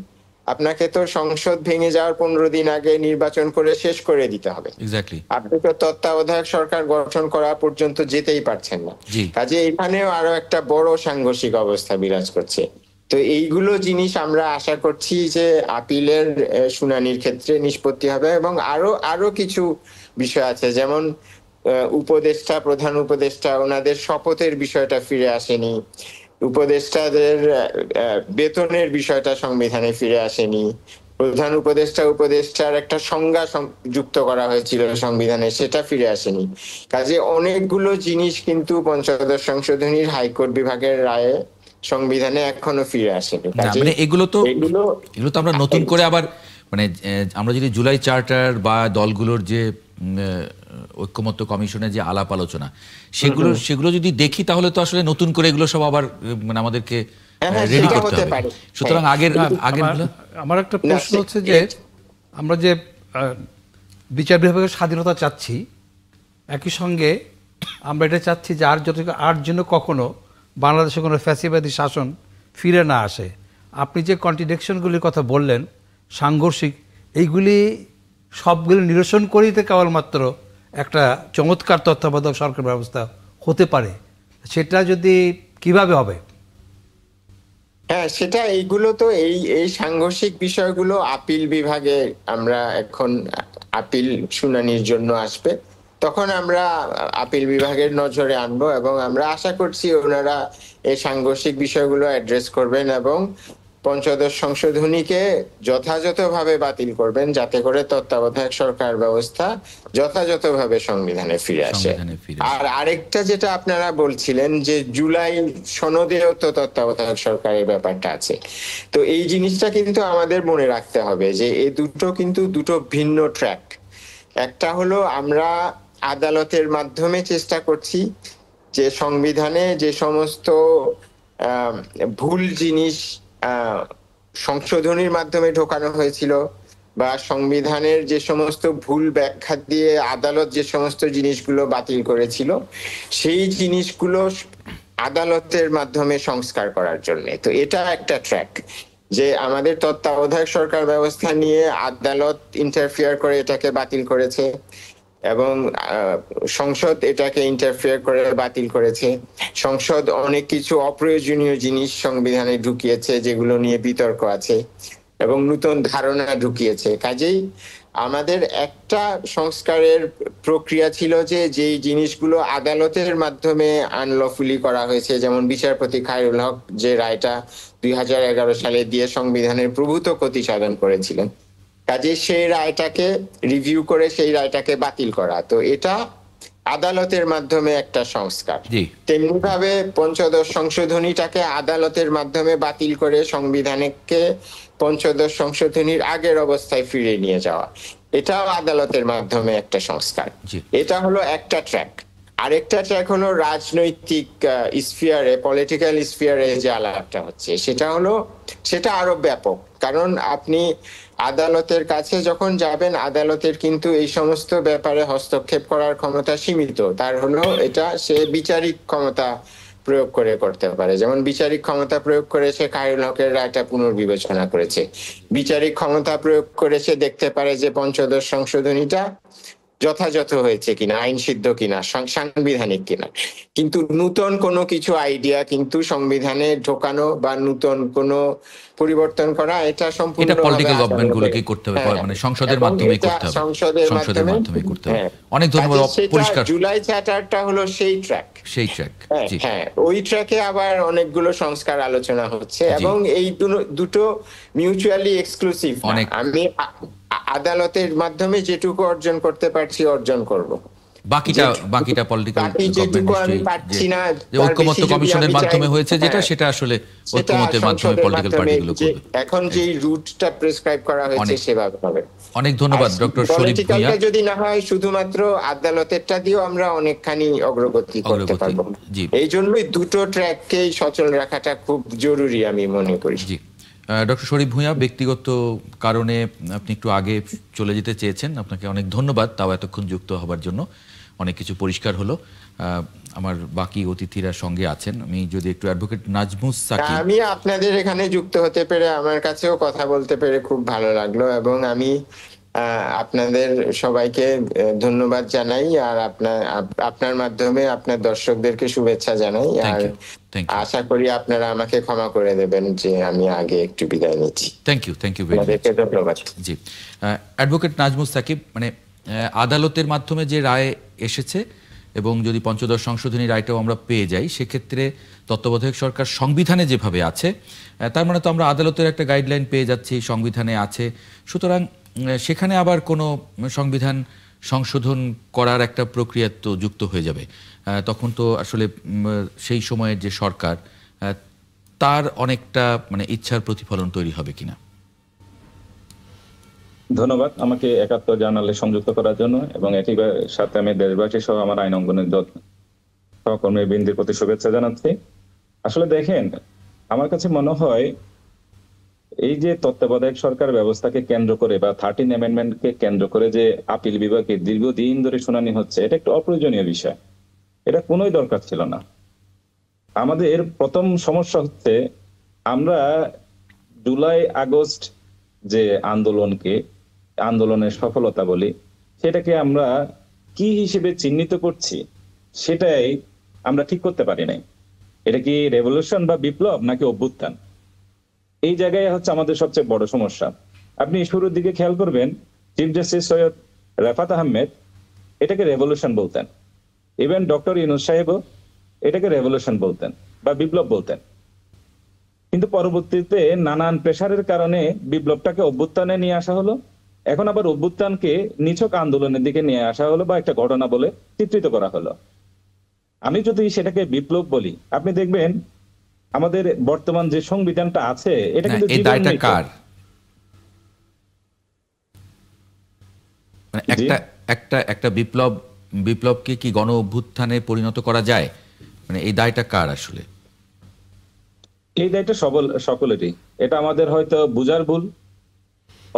[SPEAKER 4] আপনাকে তো সংসদ ভেঙে যাওয়ার 15 দিন আগে নির্বাচন করে শেষ করে দিতে হবে। আপনি তো তত্ত্বাবধায়ক সরকার গঠন করা পর্যন্ত যেতেই পারছেন না। কাজে এখানেও আরো একটা বড় সাংঘর্ষিক অবস্থা বিরাজ করছে। তো এইগুলো জিনিস আমরা আশা করছি যে আপিলের শুনানির ক্ষেত্রে নিষ্পত্তি হবে, এবং আরো কিছু বিষয় আছে, যেমন উপদেষ্টা প্রধান উপদেষ্টা ওনাদের শপথের বিষয়টা ফিরে আসেনি, উপদেষ্টাদের বেতনের বিষয়টা সংবিধানে ফিরে আসেনি, প্রধান উপদেষ্টার একটা সংজ্ঞা যুক্ত করা হয়েছিল সংবিধানে, সেটা ফিরে আসেনি। কাজে অনেকগুলো জিনিস কিন্তু পঞ্চদশ সংশোধনীর হাইকোর্ট বিভাগের রায়ে সংবিধানে এখনো ফিরে আসেনি।
[SPEAKER 1] মানে এগুলো তো আমরা নতুন করে আবার মানে আমরা যদি জুলাই চার্টার বা দলগুলোর যে ঐক্যমত্য কমিশনের যে আলাপ আলোচনা সেগুলো যদি দেখি তাহলে তো আসলে নতুন করে এগুলো সব আবার মানে আমাদেরকে রেডি করতে হবে। সুতরাং আগের
[SPEAKER 2] আমার একটা প্রশ্ন হচ্ছে যে আমরা যে বিচার বিভাগের স্বাধীনতা চাচ্ছি একই সঙ্গে আমরা এটা চাচ্ছি যে আর জন্য কখনো বাংলাদেশে কোনো ফ্যাসিবাদী শাসন ফিরে না আসে। আপনি যে কন্ট্রাডিকশনগুলির কথা বললেন, সাংঘর্ষিক, এইগুলি সবগুলি নিরসন করেই তো কেবলমাত্র একটা চমৎকার তত্ত্বাবধায়ক সরকার ব্যবস্থা হতে পারে। সেটা যদি কিভাবে হবে?
[SPEAKER 4] হ্যাঁ, সেটা এইগুলো তো এই সাংঘর্ষিক বিষয়গুলো আপিল বিভাগে আমরা এখন আপিল শুনানির জন্য আসবে, তখন আমরা আপিল বিভাগের নজরে আনবো এবং আমরা আশা করছি ওনারা এই সাংঘর্ষিক বিষয়গুলো অ্যাড্রেস করবেন এবং পঞ্চদশ সংশোধনীকে যথাযথভাবে বাতিল করবেন, যাতে করে তত্ত্বাবধায়ক সরকার ব্যবস্থা যথাযথভাবে সংবিধানে ফিরে আসে। আর আরেকটা যেটা আপনারা বলছিলেন যে জুলাই সনদেও তো তত্ত্বাবধায়ক সরকারের ব্যাপারটা আছে, তো এই জিনিসটা কিন্তু আমাদের মনে রাখতে হবে যে এই দুটো কিন্তু দুটো ভিন্ন ট্র্যাক। একটা হলো আমরা আদালতের মাধ্যমে চেষ্টা করছি যে সংবিধানে যে সমস্ত ভুল জিনিস সংশোধনীর মাধ্যমে ঢোকানো হয়েছিল বা সংবিধানের যে সমস্ত ভুল ব্যাখ্যা দিয়ে আদালত যে সমস্ত জিনিসগুলো বাতিল করেছিল সেই জিনিসগুলো আদালতের মাধ্যমে সংস্কার করার জন্য। তো এটা একটা ট্র্যাক যে আমাদের তত্ত্বাবধায়ক সরকার ব্যবস্থা নিয়ে আদালত ইন্টারফিয়ার করে এটাকে বাতিল করেছে এবং সংসদ এটাকে ইন্টারফেয়ার করে বাতিল করেছে। সংসদ অনেক কিছু অপ্রয়োজনীয় জিনিস সংবিধানে ঢুকিয়েছে যেগুলো নিয়ে বিতর্ক আছে এবং নতুন ধারণা ঢুকিয়েছে। কাজেই আমাদের একটা সংস্কারের প্রক্রিয়া ছিল যে যেই জিনিসগুলো আদালতের মাধ্যমে আনলফুলি করা হয়েছে, যেমন বিচারপতি খায়রুল হক যে রায়টা 2011 সালে দিয়ে সংবিধানের প্রভূত ক্ষতি সাধন করেছিলেন, কাজে সেই রায়টাকে রিভিউ করে সেই রায়টাকে বাতিল করা, তো এটা আদালতের মাধ্যমে একটা সংস্কার। তেমনি ভাবে পঞ্চদশ সংশোধনীটাকে আদালতের মাধ্যমে বাতিল করে সংবিধানকে পঞ্চদশ সংশোধনীর আগের অবস্থায় ফিরিয়ে নিয়ে যাওয়া, এটাও আদালতের মাধ্যমে একটা সংস্কার। এটা হলো একটা ট্র্যাক। আরেকটা ট্র্যাক হলো রাজনৈতিক স্ফিয়ারে, পলিটিক্যাল স্ফিয়ারে যে আলাপটা হচ্ছে সেটা আরো ব্যাপক। কারণ আপনি আদালতের কাছে যখন যাবেন, আদালতের কিন্তু এই সমস্ত ব্যাপারে হস্তক্ষেপ করার ক্ষমতা সীমিত। তার হলো এটা সে বিচারিক ক্ষমতা প্রয়োগ করে করতে পারে, যেমন বিচারিক ক্ষমতা প্রয়োগ করে সে খায়রুল হকের রায়টা পুনর্বিবেচনা করেছে, বিচারিক ক্ষমতা প্রয়োগ করে সে দেখতে পারে যে পঞ্চদশ সংশোধনীটা যথাযথ হয়েছে কিনা, আইন সিদ্ধ কিনা, সাংবিধানিক কিনা। কিন্তু নূতন কোনো কিছু আইডিয়া কিন্তু সংবিধানে ঢোকানো বা নূতন কোনো পরিবর্তন করা, এটা সম্পূর্ণ
[SPEAKER 1] পলিটিক্যাল গভর্নমেন্টগুলোকে করতে হবে, মানে সংসদের মাধ্যমে করতে হবে, সংসদের মাধ্যমে করতে হবে। অনেক ধন্যবাদ। পরিষ্কার,
[SPEAKER 4] জুলাই চার্টারটা হলো সেই ট্র্যাক। হ্যাঁ, ওই ট্র্যাকে আবার অনেকগুলো সংস্কার আলোচনা হচ্ছে এবং এই দুটো মিউচুয়ালি এক্সক্লুসিভ। আমি আদালতের মাধ্যমে যেটুকু অর্জন করতে পারছি অর্জন করব,
[SPEAKER 1] বাকিটা পলিটিক্যাল ঐক্যমত্য কমিশনের মাধ্যমে হয়েছে যেটা, সেটা আসলে ঐক্যমতের মাধ্যমে পলিটিক্যাল পার্টিগুলো করবে।
[SPEAKER 4] এখন যে রুটটা প্রেসক্রাইব করা হয়েছে সেভাবে হবে।
[SPEAKER 1] অনেক ধন্যবাদ ডক্টর শরীফ ভূঁইয়া।
[SPEAKER 4] যদি না হয় শুধুমাত্র আদালতেরটা দিয়েও আমরা অনেকখানি অগ্রগতি করতে পারবো। এই জন্যই দুটো ট্র্যাককেই সচল রাখাটা খুব জরুরি আমি মনে করি।
[SPEAKER 1] ডক্টর শরীফ ভূঁইয়া, ব্যক্তিগত কারণে আপনি একটু আগে চলে যেতে চেয়েছেন, আপনাকে অনেক ধন্যবাদ তাও এতক্ষণ যুক্ত হবার জন্য। অনেক কিছু পরিষ্কার হলো। আমার বাকি অতিথিরা সঙ্গে আছেন, আমি যদি একটু অ্যাডভোকেট নাজমুস সাকিব।
[SPEAKER 4] আমি আপনাদের এখানে যুক্ত হতে পেরে, আমার কাছেও কথা বলতে পেরে খুব ভালো লাগলো এবং আমি আপনাদের সবাইকে ধন্যবাদ জানাই আর আপনার মাধ্যমে আপনার দর্শকদেরকে শুভেচ্ছা জানাই। আর আশা করি আপনারা আমাকে ক্ষমা করে দেবেন যে আমি আগে একটু বিদায় নিচ্ছি।
[SPEAKER 1] Thank you very much.
[SPEAKER 4] ধন্যবাদ।
[SPEAKER 1] জি, অ্যাডভোকেট নাজমুস সাকিব, মানে আদালতের মাধ্যমে যে রায় এসেছে এবং যদি পঞ্চদশ সংশোধনী রায়টাও আমরা পেয়ে যাই, সেক্ষেত্রে তত্ত্বাবধায়ক সরকার সংবিধানে যেভাবে আছে, তার মানে তো আমরা আদালতের একটা গাইডলাইন পেয়ে যাচ্ছি, সংবিধানে আছে। সুতরাং সেখানে আবার কোনো সংবিধান সংশোধন করার একটা প্রক্রিয়া তো যুক্ত হয়ে যাবে। তখন তো আসলে সেই সময়ের যে সরকার, তার অনেকটা মানে ইচ্ছার প্রতিফলন তৈরি হবে কিনা।
[SPEAKER 6] ধন্যবাদ আমাকে একাত্তর জার্নালে সংযুক্ত করার জন্য এবং একই সাথে আমি দেশবাসী সহ আমার আইন অঙ্গনের সহকর্মী বৃন্দের প্রতি শুভেচ্ছা জানাচ্ছি। আসলে দেখেন, আমার কাছে মনে হয় এই যে তত্ত্বাবধায়ক সরকার ব্যবস্থাকে কেন্দ্র করে বা 13 অ্যামেন্ডমেন্টকে কেন্দ্র করে যে আপিল বিভাগে দীর্ঘদিন ধরে শুনানি হচ্ছে, এটা একটু অপ্রয়োজনীয় বিষয়। এটা কোনোই দরকার ছিল না। আমাদের প্রথম সমস্যা হচ্ছে, আমরা জুলাই আগস্ট যে আন্দোলনের সফলতা বলি, সেটাকে আমরা কি হিসেবে চিহ্নিত করছি সেটাই আমরা ঠিক করতে পারি নাই। এটা কি রেভলিউশন বা বিপ্লব নাকি অভ্যুত্থান? এই জায়গায় হচ্ছে আমাদের সবচেয়ে বড় সমস্যা। আপনি শুরুর দিকে খেয়াল করবেন, চিফ জাস্টিস সৈয়দ রাফাত আহমেদ এটাকে রেভলিউশন বলতেন, ইভেন ডক্টর ইউনূস সাহেবও এটাকে রেভলিউশন বলতেন বা বিপ্লব বলতেন। কিন্তু পরবর্তীতে নানান প্রেসারের কারণে বিপ্লবটাকে অভ্যুত্থানে নিয়ে আসা হলো, এখন আবার অভ্যুত্থানকে নিছক আন্দোলনের দিকে নিয়ে আসা হলো বা একটা ঘটনা বলে চিত্রিত করা হলো। আমি যদি সেটাকে বিপ্লব বলি, আপনি দেখবেন আমাদের বর্তমান যে সংবিধানটা আছে এটা কিন্তু
[SPEAKER 1] এই দায়টা কার? মানে একটা বিপ্লবকে কি গণ অভ্যুত্থানে পরিণত করা যায়? মানে এই দায়টা কার আসলে?
[SPEAKER 6] এই দায়টা সকলেরই। এটা আমাদের হয়তো বুঝার ভুল,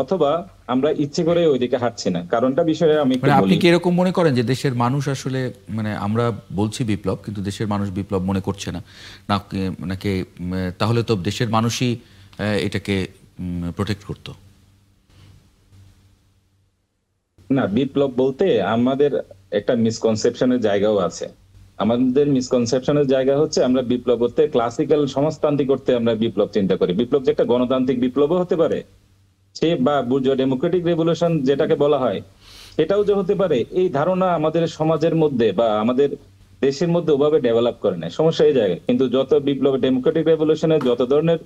[SPEAKER 6] অথবা আমরা ইচ্ছে করে ওইদিকে হাঁটছি না। কারণটা বিষয়ে আমি
[SPEAKER 1] মানে আপনি কি এরকম মনে করেন যে দেশের মানুষ আসলে, মানে আমরা বলছি বিপ্লব কিন্তু দেশের মানুষ বিপ্লব মনে করছে না নাকি? তাহলে তো দেশের মানুষই এটাকে প্রোটেক্ট করতো।
[SPEAKER 6] না, বিপ্লব বলতে আমাদের একটা মিসকনসেপশনের জায়গাও আছে। আমাদের মিসকনসেপশনের জায়গা হচ্ছে, আমরা বিপ্লব বলতে ক্লাসিক্যাল সমাজতান্ত্রিক করতে আমরা বিপ্লব চিন্তা করি। বিপ্লব যে একটা গণতান্ত্রিক বিপ্লবও হতে পারে, সে বা বুর্জোয়া ডেমোক্রেটিক রেভলিউশন যেটাকে বলা হয় সেটাও যে হতে পারে, এই ধারণা আমাদের সমাজের মধ্যে বা আমাদের দেশের মধ্যে ওভাবে ডেভেলপ করে নেয়। সমস্যা এই জায়গায়। কিন্তু যত বিপ্লব ডেমোক্রেটিক রেভলিউশনের যত ধরনের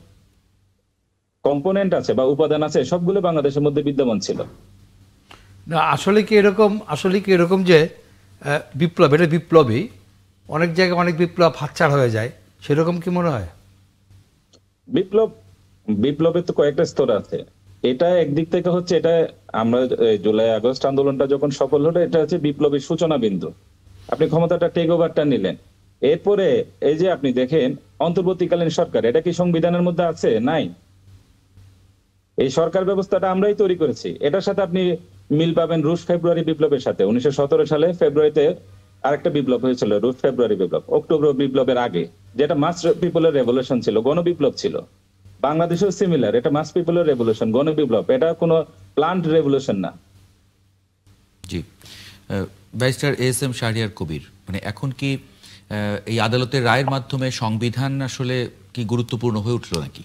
[SPEAKER 6] কম্পোনেন্ট আছে বা উপাদান আছে, সবগুলো বাংলাদেশের মধ্যে বিদ্যমান ছিল।
[SPEAKER 2] না, আসলে কি এরকম যে বিপ্লব, এটা বিপ্লবী, অনেক জায়গায় অনেক বিপ্লব হাতছাড়া হয়ে যায়, সেরকম কি মনে হয়?
[SPEAKER 6] বিপ্লবের তো কয়েকটা স্তর আছে। এটা একদিক থেকে হচ্ছে, এটা আমরা জুলাই আগস্ট আন্দোলনটা যখন সফল হলো, এটা হচ্ছে বিপ্লবের সূচনা বিন্দু। আপনি ক্ষমতাটা টেক ওভারটা নিলেন, এরপরে এই যে আপনি দেখেন অন্তর্বর্তীকালীন সরকার, এটা কি সংবিধানের মধ্যে আছে? নাই। এই সরকার ব্যবস্থাটা আমরাই তৈরি করেছি। এটার সাথে আপনি মিল পাবেন রুশ ফেব্রুয়ারি বিপ্লবের সাথে। 1917 সালে ফেব্রুয়ারিতে আরেকটা বিপ্লব হয়েছিল, রুশ ফেব্রুয়ারি বিপ্লব, অক্টোবর বিপ্লবের আগে, যেটা মাস পিপলের রেভলিউশন ছিল, গণবিপ্লব ছিল। বাংলাদেশেও সিমিলার, এটা মাস পিপলের রেভলিউশন, গণবিপ্লব, এটা কোনো প্লান্ট রেভলিউশন না।
[SPEAKER 1] জি, barrister S M Shahriar Kabir, মানে এখন কি এই আদালতের রায়ের মাধ্যমে সংবিধান আসলে কি গুরুত্বপূর্ণ হয়ে উঠলো নাকি?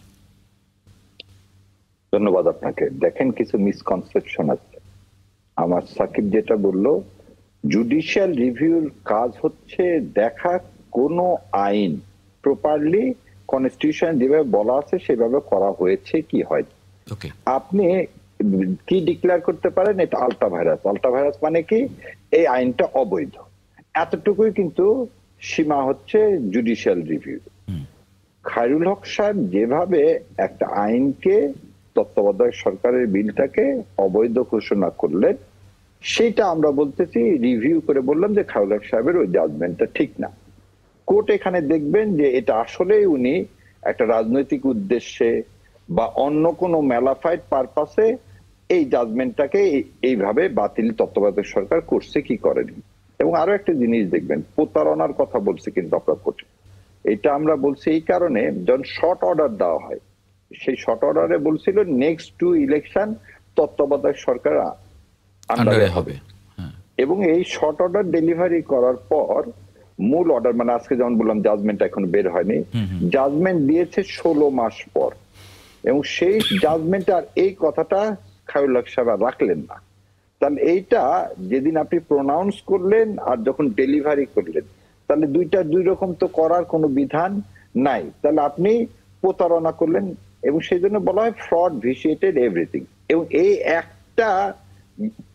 [SPEAKER 3] ধন্যবাদ আপনাকে। দেখেন, কিছু মিসকনসেপশন আছে। আমার সাকিব যেটা বললো, জুডিশিয়াল রিভিউর কাজ হচ্ছে দেখা কোন আইন প্রপারলি কনস্টিটিউশন যেভাবে বলা আছে সেভাবে করা হয়েছে কি হয়। আপনি কি ডিক্লেয়ার করতে পারেন এটা আলট্রা ভাইরাস মানে কি, এই আইনটা অবৈধ, এতটুকুই কিন্তু সীমা হচ্ছে জুডিশিয়াল রিভিউ। খায়রুল হক সাহেব যেভাবে একটা আইনকে, তত্ত্বাবধায়ক সরকারের বিলটাকে অবৈধ ঘোষণা করলেন, সেটা আমরা বলতেছি, রিভিউ করে বললাম যে খায়রুল হক সাহেবের ওই জাজমেন্টটা ঠিক না। কোর্ট এখানে দেখবেন যে এটা আসলে উনি একটা রাজনৈতিক উদ্দেশ্যে বা অন্য কোনো ম্যালাফাইড পারপাসে এই জাজমেন্টটাকে এইভাবে বাতিল তত্ত্বাবধায়ক সরকার করছে কি করেনি। এবং আরো একটা জিনিস দেখবেন, প্রতারণার কথা বলছে কিন্তু আপনার কোর্টে। এটা আমরা বলছি এই কারণে, যখন শর্ট অর্ডার দেওয়া হয়, সেই শর্ট অর্ডারে বলছিল নেক্সট টু ইলেকশন তত্ত্বাবধায়ক সরকার আন্ডারে হবে, এবং এই শর্ট অর্ডার ডেলিভারি করার পর মূল অর্ডার, মানে আজকে যেমন বললাম জাজমেন্ট এখন বের হয়নি, জাজমেন্ট দিয়েছে 16 মাস পর, এবং সেই জাজমেন্ট আর এই কথাটা খায়রুল হক সাহেব রাখলেন না। তাহলে এইটা যেদিন আপনি প্রোনাউন্স করলেন আর যখন ডেলিভারি করলেন, তাহলে দুই রকম তো করার কোনো বিধান নাই। তাহলে আপনি প্রতারণা করলেন, এবং সেই জন্য বলা হয় ফ্রড ভিসিয়েটেড এভরিথিং। এবং এই একটা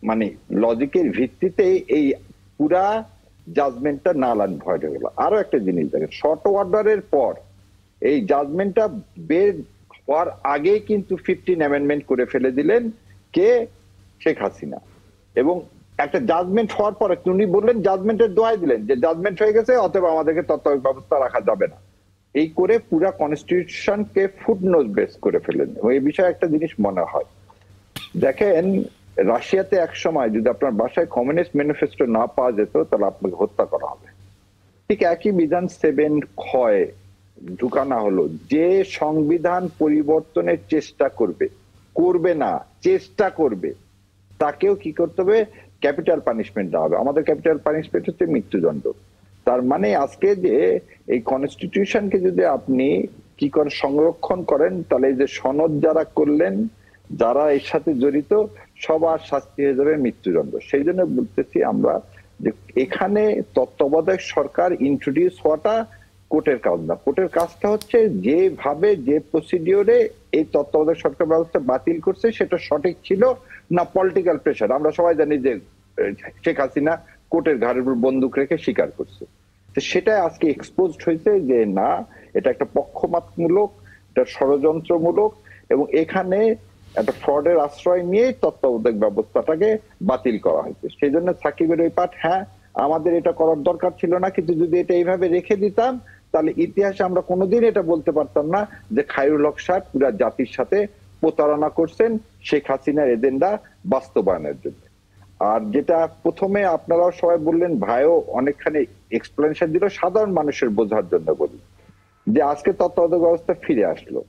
[SPEAKER 3] মানে লজিকের ভিত্তিতে এই পুরা জাজমেন্টটা নাল অ্যান্ড ভয়েড হয়ে গেল। আরো একটা জিনিস দেখেন, শর্ট অর্ডারের পর এই জাজমেন্টটা বের হওয়ার আগেই কিন্তু 15 অ্যামেন্ডমেন্ট করে ফেলে দিলেন কে, শেখ হাসিনা। এবং একটা জাজমেন্ট হওয়ার পরে উনি বললেন, জাজমেন্টের দোহাই দিলেন যে জাজমেন্ট হয়ে গেছে, অতএব আমাদেরকে তত্ত্বাবধায়ক ব্যবস্থা রাখা যাবে না। এই করে পুরা কনস্টিটিউশনকে ফুটনোট বেস করে ফেলেন। এই বিষয়ে একটা জিনিস মনে হয়, দেখেন রাশিয়াতে এক সময় যদি আপনার বাসায় কমিউনিস্ট ম্যানিফেস্টো না পাওয়া যেত তাহলে আপনাকে হত্যা করা হবে। ঠিক একই বিধান 7 ক্ষয় ঢুকানো হলো, যে সংবিধান পরিবর্তনের চেষ্টা করবে না চেষ্টা করবে তাকেও কি করতে হবে, ক্যাপিটাল পানিশমেন্ট দেওয়া হবে। আমাদের ক্যাপিটাল পানিশমেন্ট হচ্ছে মৃত্যুদণ্ড। তার মানে আজকে যে এই কনস্টিটিউশনকে যদি আপনি কি করে সংরক্ষণ করেন, তাহলে এই যে সনদ যারা করলেন, যারা এর সাথে জড়িত, সবার শাস্তি হয়ে যাবে মৃত্যুদণ্ড। সেই জন্য বলতেছি আমরা যে এখানে তত্ত্বাবধায়ক সরকার ইন্ট্রোডিউস হওয়াটা কোর্টের কাজ না। কোর্টের কাজটা হচ্ছে যেভাবে যে প্রসিডিওরে এই তত্ত্বাবধায়ক সরকার ব্যবস্থা বাতিল করছে সেটা সঠিক ছিল না পলিটিক্যাল প্রেশার। আমরা সবাই জানি যে শেখ হাসিনা কোর্টের ঘাড়ের উপর বন্দুক রেখে স্বীকার করছে, তো সেটা আজকে এক্সপোজড হয়েছে যে না, এটা একটা পক্ষপাতমূলক, এটা ষড়যন্ত্রমূলক, এবং এখানে একটা ফ্রডের আশ্রয় নিয়ে তত্ত্বাবধায়ক ব্যবস্থাটাকে বাতিল করা হয়েছে। সেই জন্য সাকিবের ওই পাঠ, হ্যাঁ আমাদের এটা করার দরকার ছিল না, কিন্তু যদি এটা এইভাবে রেখে দিতাম তাহলে ইতিহাসে আমরা কোনোদিন এটা বলতে পারতাম না যে খায়রুল হক সাহেব পুরা জাতির সাথে প্রতারণা করছেন শেখ হাসিনার এজেন্ডা বাস্তবায়নের জন্য। আর যেটা প্রথমে আপনারাও সবাই বললেন, ভাইও অনেকখানি এক্সপ্লেনেশন দিল, সাধারণ মানুষের বোঝার জন্য বলি যে আজকে তত্ত্বাবধায়ক ব্যবস্থা ফিরে আসলো,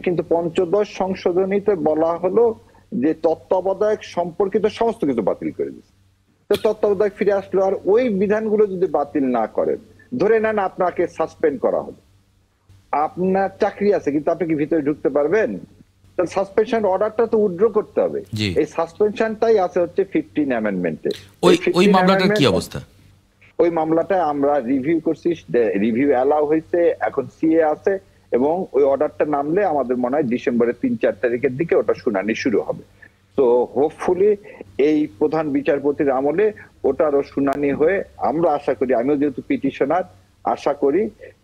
[SPEAKER 3] কিন্তু পঞ্চদশ সংশোধনীতে বলা হলো যে তত্ত্বাবধায়ক সম্পর্কিত সমস্ত কিছু বাতিল করে দিচ্ছে। তো তত্ত্বাবধায়ক ফিরে আসলো, আর ওই বিধানগুলো যদি বাতিল না করেন, ধরে নেন আপনাকে সাসপেন্ড করা হলো, আপনার চাকরি আছে কিন্তু আপনি কি ভিতরে ঢুকতে পারবেন? সাসপেনশন অর্ডারটা তো উইথড্র করতে হবে। এই সাসপেনশনটাই আছে হচ্ছে 15 অ্যামেন্ডমেন্টে।
[SPEAKER 1] ওই মামলাটার কি অবস্থা?
[SPEAKER 3] ওই মামলাটা আমরা রিভিউ করছি, রিভিউ অ্যালাউ হয়েছে, এখন সিএ আছে, এবং ওই অর্ডারটা নামলে আমাদের মনে হয় ডিসেম্বরের 3-4 তারিখের দিকে ওটা শুনানি শুরু হবে। তো হোপফুলি এই প্রধান বিচারপতির আমলে ওটারও শুনানি হয়ে আমরা আশা করি, আমিও যেহেতু পিটিশনার, আশা করি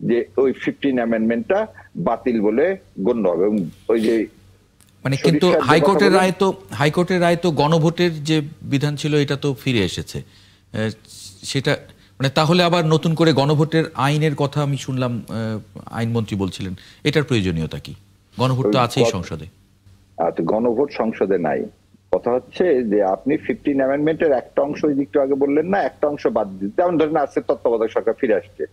[SPEAKER 3] যে ওই 15 অ্যামেন্ডমেন্টটা বাতিল বলে গণ্য হবে। এবং ওই যে
[SPEAKER 1] মানে কিন্তু হাইকোর্টের রায় তো গণভোটের যে বিধান ছিল এটা তো ফিরে এসেছে, সেটা মানে তাহলে আবার নতুন করে গণভোটের আইনের কথা আমি শুনলাম আইনমন্ত্রী বলছিলেন, এটার প্রয়োজনীয়তা কি? গণভোট তো আছেই সংসদে।
[SPEAKER 3] গণভোট সংসদে নাই, কথা হচ্ছে যে আপনি 15 অ্যামেন্ডমেন্টের একটা অংশ একটু আগে বললেন না, একটা অংশ বাদ দিতে, যেমন ধরেন আজকে তত্ত্বাবধায়ক সরকার ফিরে আসছে,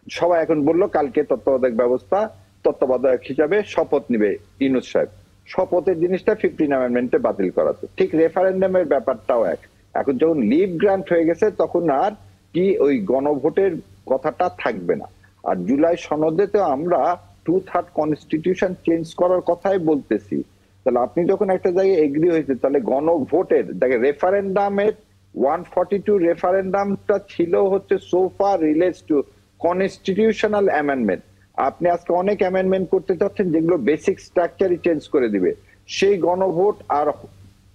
[SPEAKER 3] সবাই এখন বললো কালকে তত্ত্বাবধায়ক ব্যবস্থা তত্ত্বাবধায়ক হিসাবে শপথ নিবে ইউনূস সাহেব, শপথের জিনিসটা 15 অ্যামেন্ডমেন্টে বাতিল করাতে। ঠিক রেফারেন্ডামের ব্যাপারটাও এক, এখন যখন লিভ গ্রান্ট হয়ে গেছে তখন আর কি ওই গণভোটের কথাটা থাকবে না। আর জুলাই সনদে তো আমরা 2/3 কনস্টিটিউশন চেঞ্জ করার কথাই বলতেছি, তাহলে আপনি যখন একটা জায়গায় এগ্রি হয়েছে, তাহলে গণভোটের দেখে রেফারেন্ডামের 142 রেফারেন্ডামটা ছিল হচ্ছে sofa relates to constitutional amendment. আপনি আজকে অনেক অ্যামেন্ডমেন্ট করতে চাচ্ছেন যেগুলো বেসিক স্ট্রাকচারই চেঞ্জ করে দিবে। সেই গণভোট আর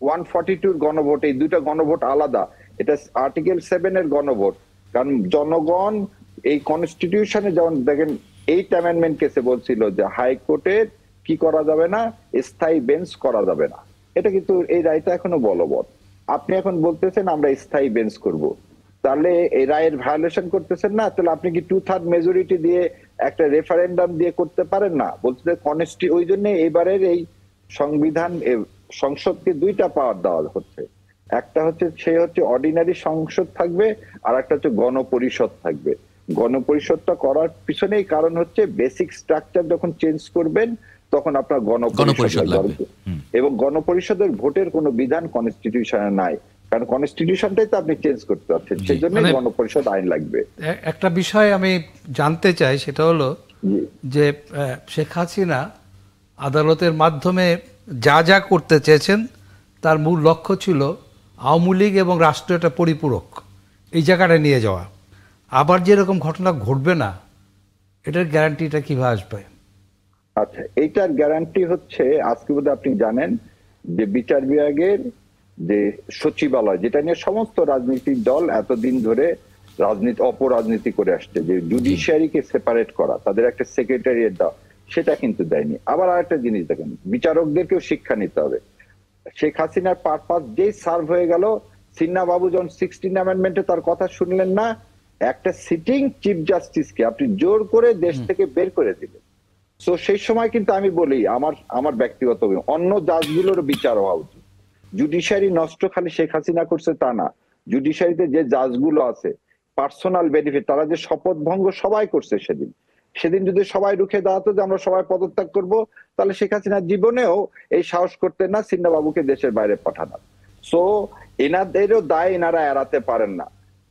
[SPEAKER 3] 142 গণভোট, এই দুইটা গণভোট আলাদা। এটা আর্টিকেল 7 এর গণভোট, কারণ জনগণ এই কনস্টিটিউশনে যেমন দেখেন 8 অ্যামেন্ডমেন্ট কেসে বলছিল যে হাইকোর্টের কি করা যাবে না, স্থায়ী বেঞ্চ করা যাবে না, এটা কিন্তু এই রায়টা এখনো বলবৎ। আপনি এখন বলতেছেন আমরা স্থায়ী বেঞ্চ করব, তাহলে এই রায়ের ভায়োলেশন করতেছেন না? তাহলে আপনি কি 2/3 মেজরিটি দিয়ে একটা রেফারেন্ডাম দিয়ে করতে পারেন না? বলতে ওই জন্য এবারের এই সংবিধান সংসদকে দুইটা পাওয়ার দেওয়া হচ্ছে, একটা হচ্ছে সে হচ্ছে অর্ডিনারি সংসদ থাকবে, আর একটা হচ্ছে গণপরিষদ থাকবে। গণপরিষদটা করার পিছনেই কারণ হচ্ছে বেসিক স্ট্রাকচার যখন চেঞ্জ করবেন তখন আপনার গণপরিষদ লাগবে, এবং গণপরিষদের ভোটের কোনো বিধান কনস্টিটিউশনে নাই, কারণ কনস্টিটিউশনটাই তো আপনি চেঞ্জ করতে পারছেন, সেই জন্য গণপরিষদ আইন লাগবে।
[SPEAKER 2] একটা বিষয় আমি জানতে চাই, সেটা হলো যে শেখ হাসিনা আদালতের মাধ্যমে যা যা করতে চেয়েছেন তার মূল লক্ষ্য ছিল আওয়ামী লীগ এবং রাষ্ট্র একটা পরিপূরক এই জায়গাটা নিয়ে যাওয়া। আবার যেরকম ঘটনা ঘটবে না, এটার গ্যারান্টিটা কিভাবে আসবে?
[SPEAKER 3] আচ্ছা, এইটার গ্যারান্টি হচ্ছে আজকে বোধহয় আপনি জানেন যে বিচার বিভাগের যে সচিবালয়, যেটা নিয়ে সমস্ত রাজনৈতিক দল এতদিন ধরে অপরাজনীতি করে আসছে, যে জুডিশিয়ারিকে সেপারেট করা, তাদের একটা সেক্রেটারিয়েট দেওয়া, সেটা কিন্তু দেয়নি। আবার আরেকটা জিনিস দেখেন, বিচারকদেরকেও শিক্ষা নিতে হবে। শেখ হাসিনার পারপাস যেই সার্ভ হয়ে গেল, সিনহা বাবু যখন 16 অ্যামেন্ডমেন্টে তার কথা শুনলেন না, একটা সিটিং চিফ জাস্টিসকে আপনি জোর করে দেশ থেকে বের করে দিলেন। তো সেই সময় কিন্তু আমি বলি, আমার ব্যক্তিগত অন্য জাজগুলোর বিচার হওয়া উচিত। জুডিশিয়ারি নষ্ট খালি শেখ হাসিনা করছে তা না, জুডিশিয়ারিতে যে জাজগুলো আছে পার্সোনাল বেনিফিট, তারা যে শপথ ভঙ্গ সবাই করছে সেদিন যদি সবাই রুখে দাঁড়াতো যে আমরা সবাই পদত্যাগ করব, তাহলে শেখ হাসিনা জীবনেও এই সাহস করতেন না সিন্না বাবুকে দেশের বাইরে পাঠানোর। সো এনাদেরও দায় এনারা এড়াতে পারেন না।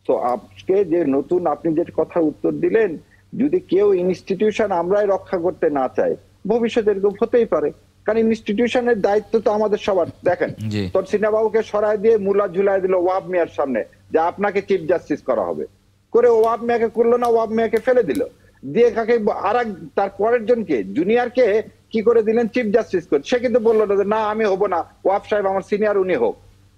[SPEAKER 3] তো আজকে যে নতুন আপনি যে কথা উত্তর দিলেন, যদি কেউ ইনস্টিটিউশন আমরাই রক্ষা করতে না চাই, ভবিষ্যতে এরকম হতেই পারে, কারণ ইনস্টিটিউশনের দায়িত্ব তো আমাদের সবার। দেখেন তোর সিন্না বাবুকে সরাই দিয়ে মুলা ঝুলাই দিল ওয়াব মিয়ার সামনে যে আপনাকে চিফ জাস্টিস করা হবে, করে ওয়াব মিয়াকে করলো না, ওয়াব মিয়াকে ফেলে দিল, দিয়ে কাকে আর তার পরের জনকে জুনিয়রকে কি করে দিলেন চিফ জাস্টিস করে। সে কিন্তু বললো না যে না আমি হব না, ওয়াব সাহেব আমার সিনিয়র, উনি হোক।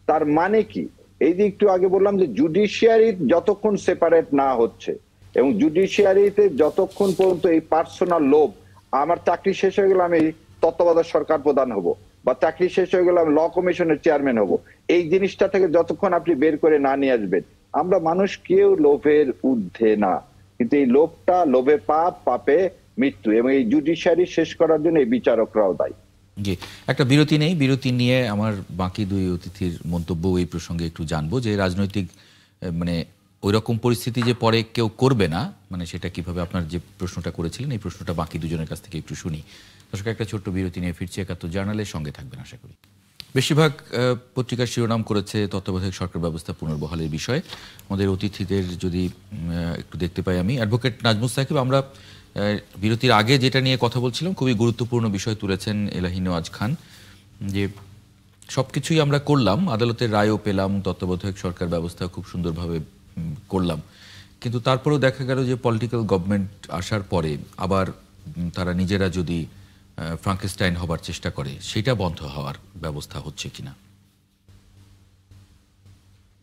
[SPEAKER 3] তার মানে কি, এই যে একটু আগে বললাম যে জুডিশিয়ারি যতক্ষণ সেপারেট না হচ্ছে এবং জুডিশিয়ারিতে যতক্ষণ পর্যন্ত এই পার্সোনাল লোভ, আমার চাকরি শেষ হয়ে গেলে আমি তত্ত্বাবধায়ক সরকার প্রধান হব, বা চাকরি শেষ হয়ে গেলে আমি ল কমিশনের চেয়ারম্যান হব, এই জিনিসটা থেকে যতক্ষণ আপনি বের করে না নিয়ে আসবেন, আমরা মানুষ কেউ লোভের ঊর্ধ্বে না। কিন্তু এই লোভটা, লোভে পাপ, পাপে মৃত্যু, এবং এই জুডিশিয়ারি শেষ করার জন্য এই বিচারকরাও দায়ী।
[SPEAKER 1] জি, একটা বিরতি নেই, বিরতি নিয়ে আমার বাকি দুই অতিথির মন্তব্য এই প্রসঙ্গে একটু জানবো, যে রাজনৈতিক মানে ওই রকম পরিস্থিতি যে পরে কেউ করবে না, মানে সেটা কিভাবে, আপনার যে প্রশ্নটা করেছিলেন এই প্রশ্নটা বাকি দুজনের কাছ থেকে একটু শুনি। দর্শক, একটা ছোট্ট বিরতি নিয়ে ফিরছি, ৭১ জার্নালের সঙ্গে থাকবেন আশা করি। বেশিরভাগ পত্রিকার শিরোনাম করেছে তত্ত্বাবধায়ক সরকার ব্যবস্থা পুনর্বহালের বিষয়ে। আমাদের অতিথিদের যদি একটু দেখতে পাই, আমি অ্যাডভোকেট নাজমুস সাকিব, আমরা বিরতির আগে যেটা নিয়ে কথা বলছিলাম, খুবই গুরুত্বপূর্ণ বিষয় তুলেছেন এলাহি নওয়াজ খান, যে সবকিছুই আমরা করলাম, আদালতের রায়ও পেলাম, তত্ত্বাবধায়ক সরকার ব্যবস্থা খুব সুন্দরভাবে করলাম, কিন্তু তারপরেও দেখা গেল যে পলিটিক্যাল গভর্নমেন্ট আসার পরে আবার তারা নিজেরা যদি ফ্রাঙ্কেনস্টাইন হবার চেষ্টা করে, সেটা বন্ধ হওয়ার ব্যবস্থা হচ্ছে কিনা।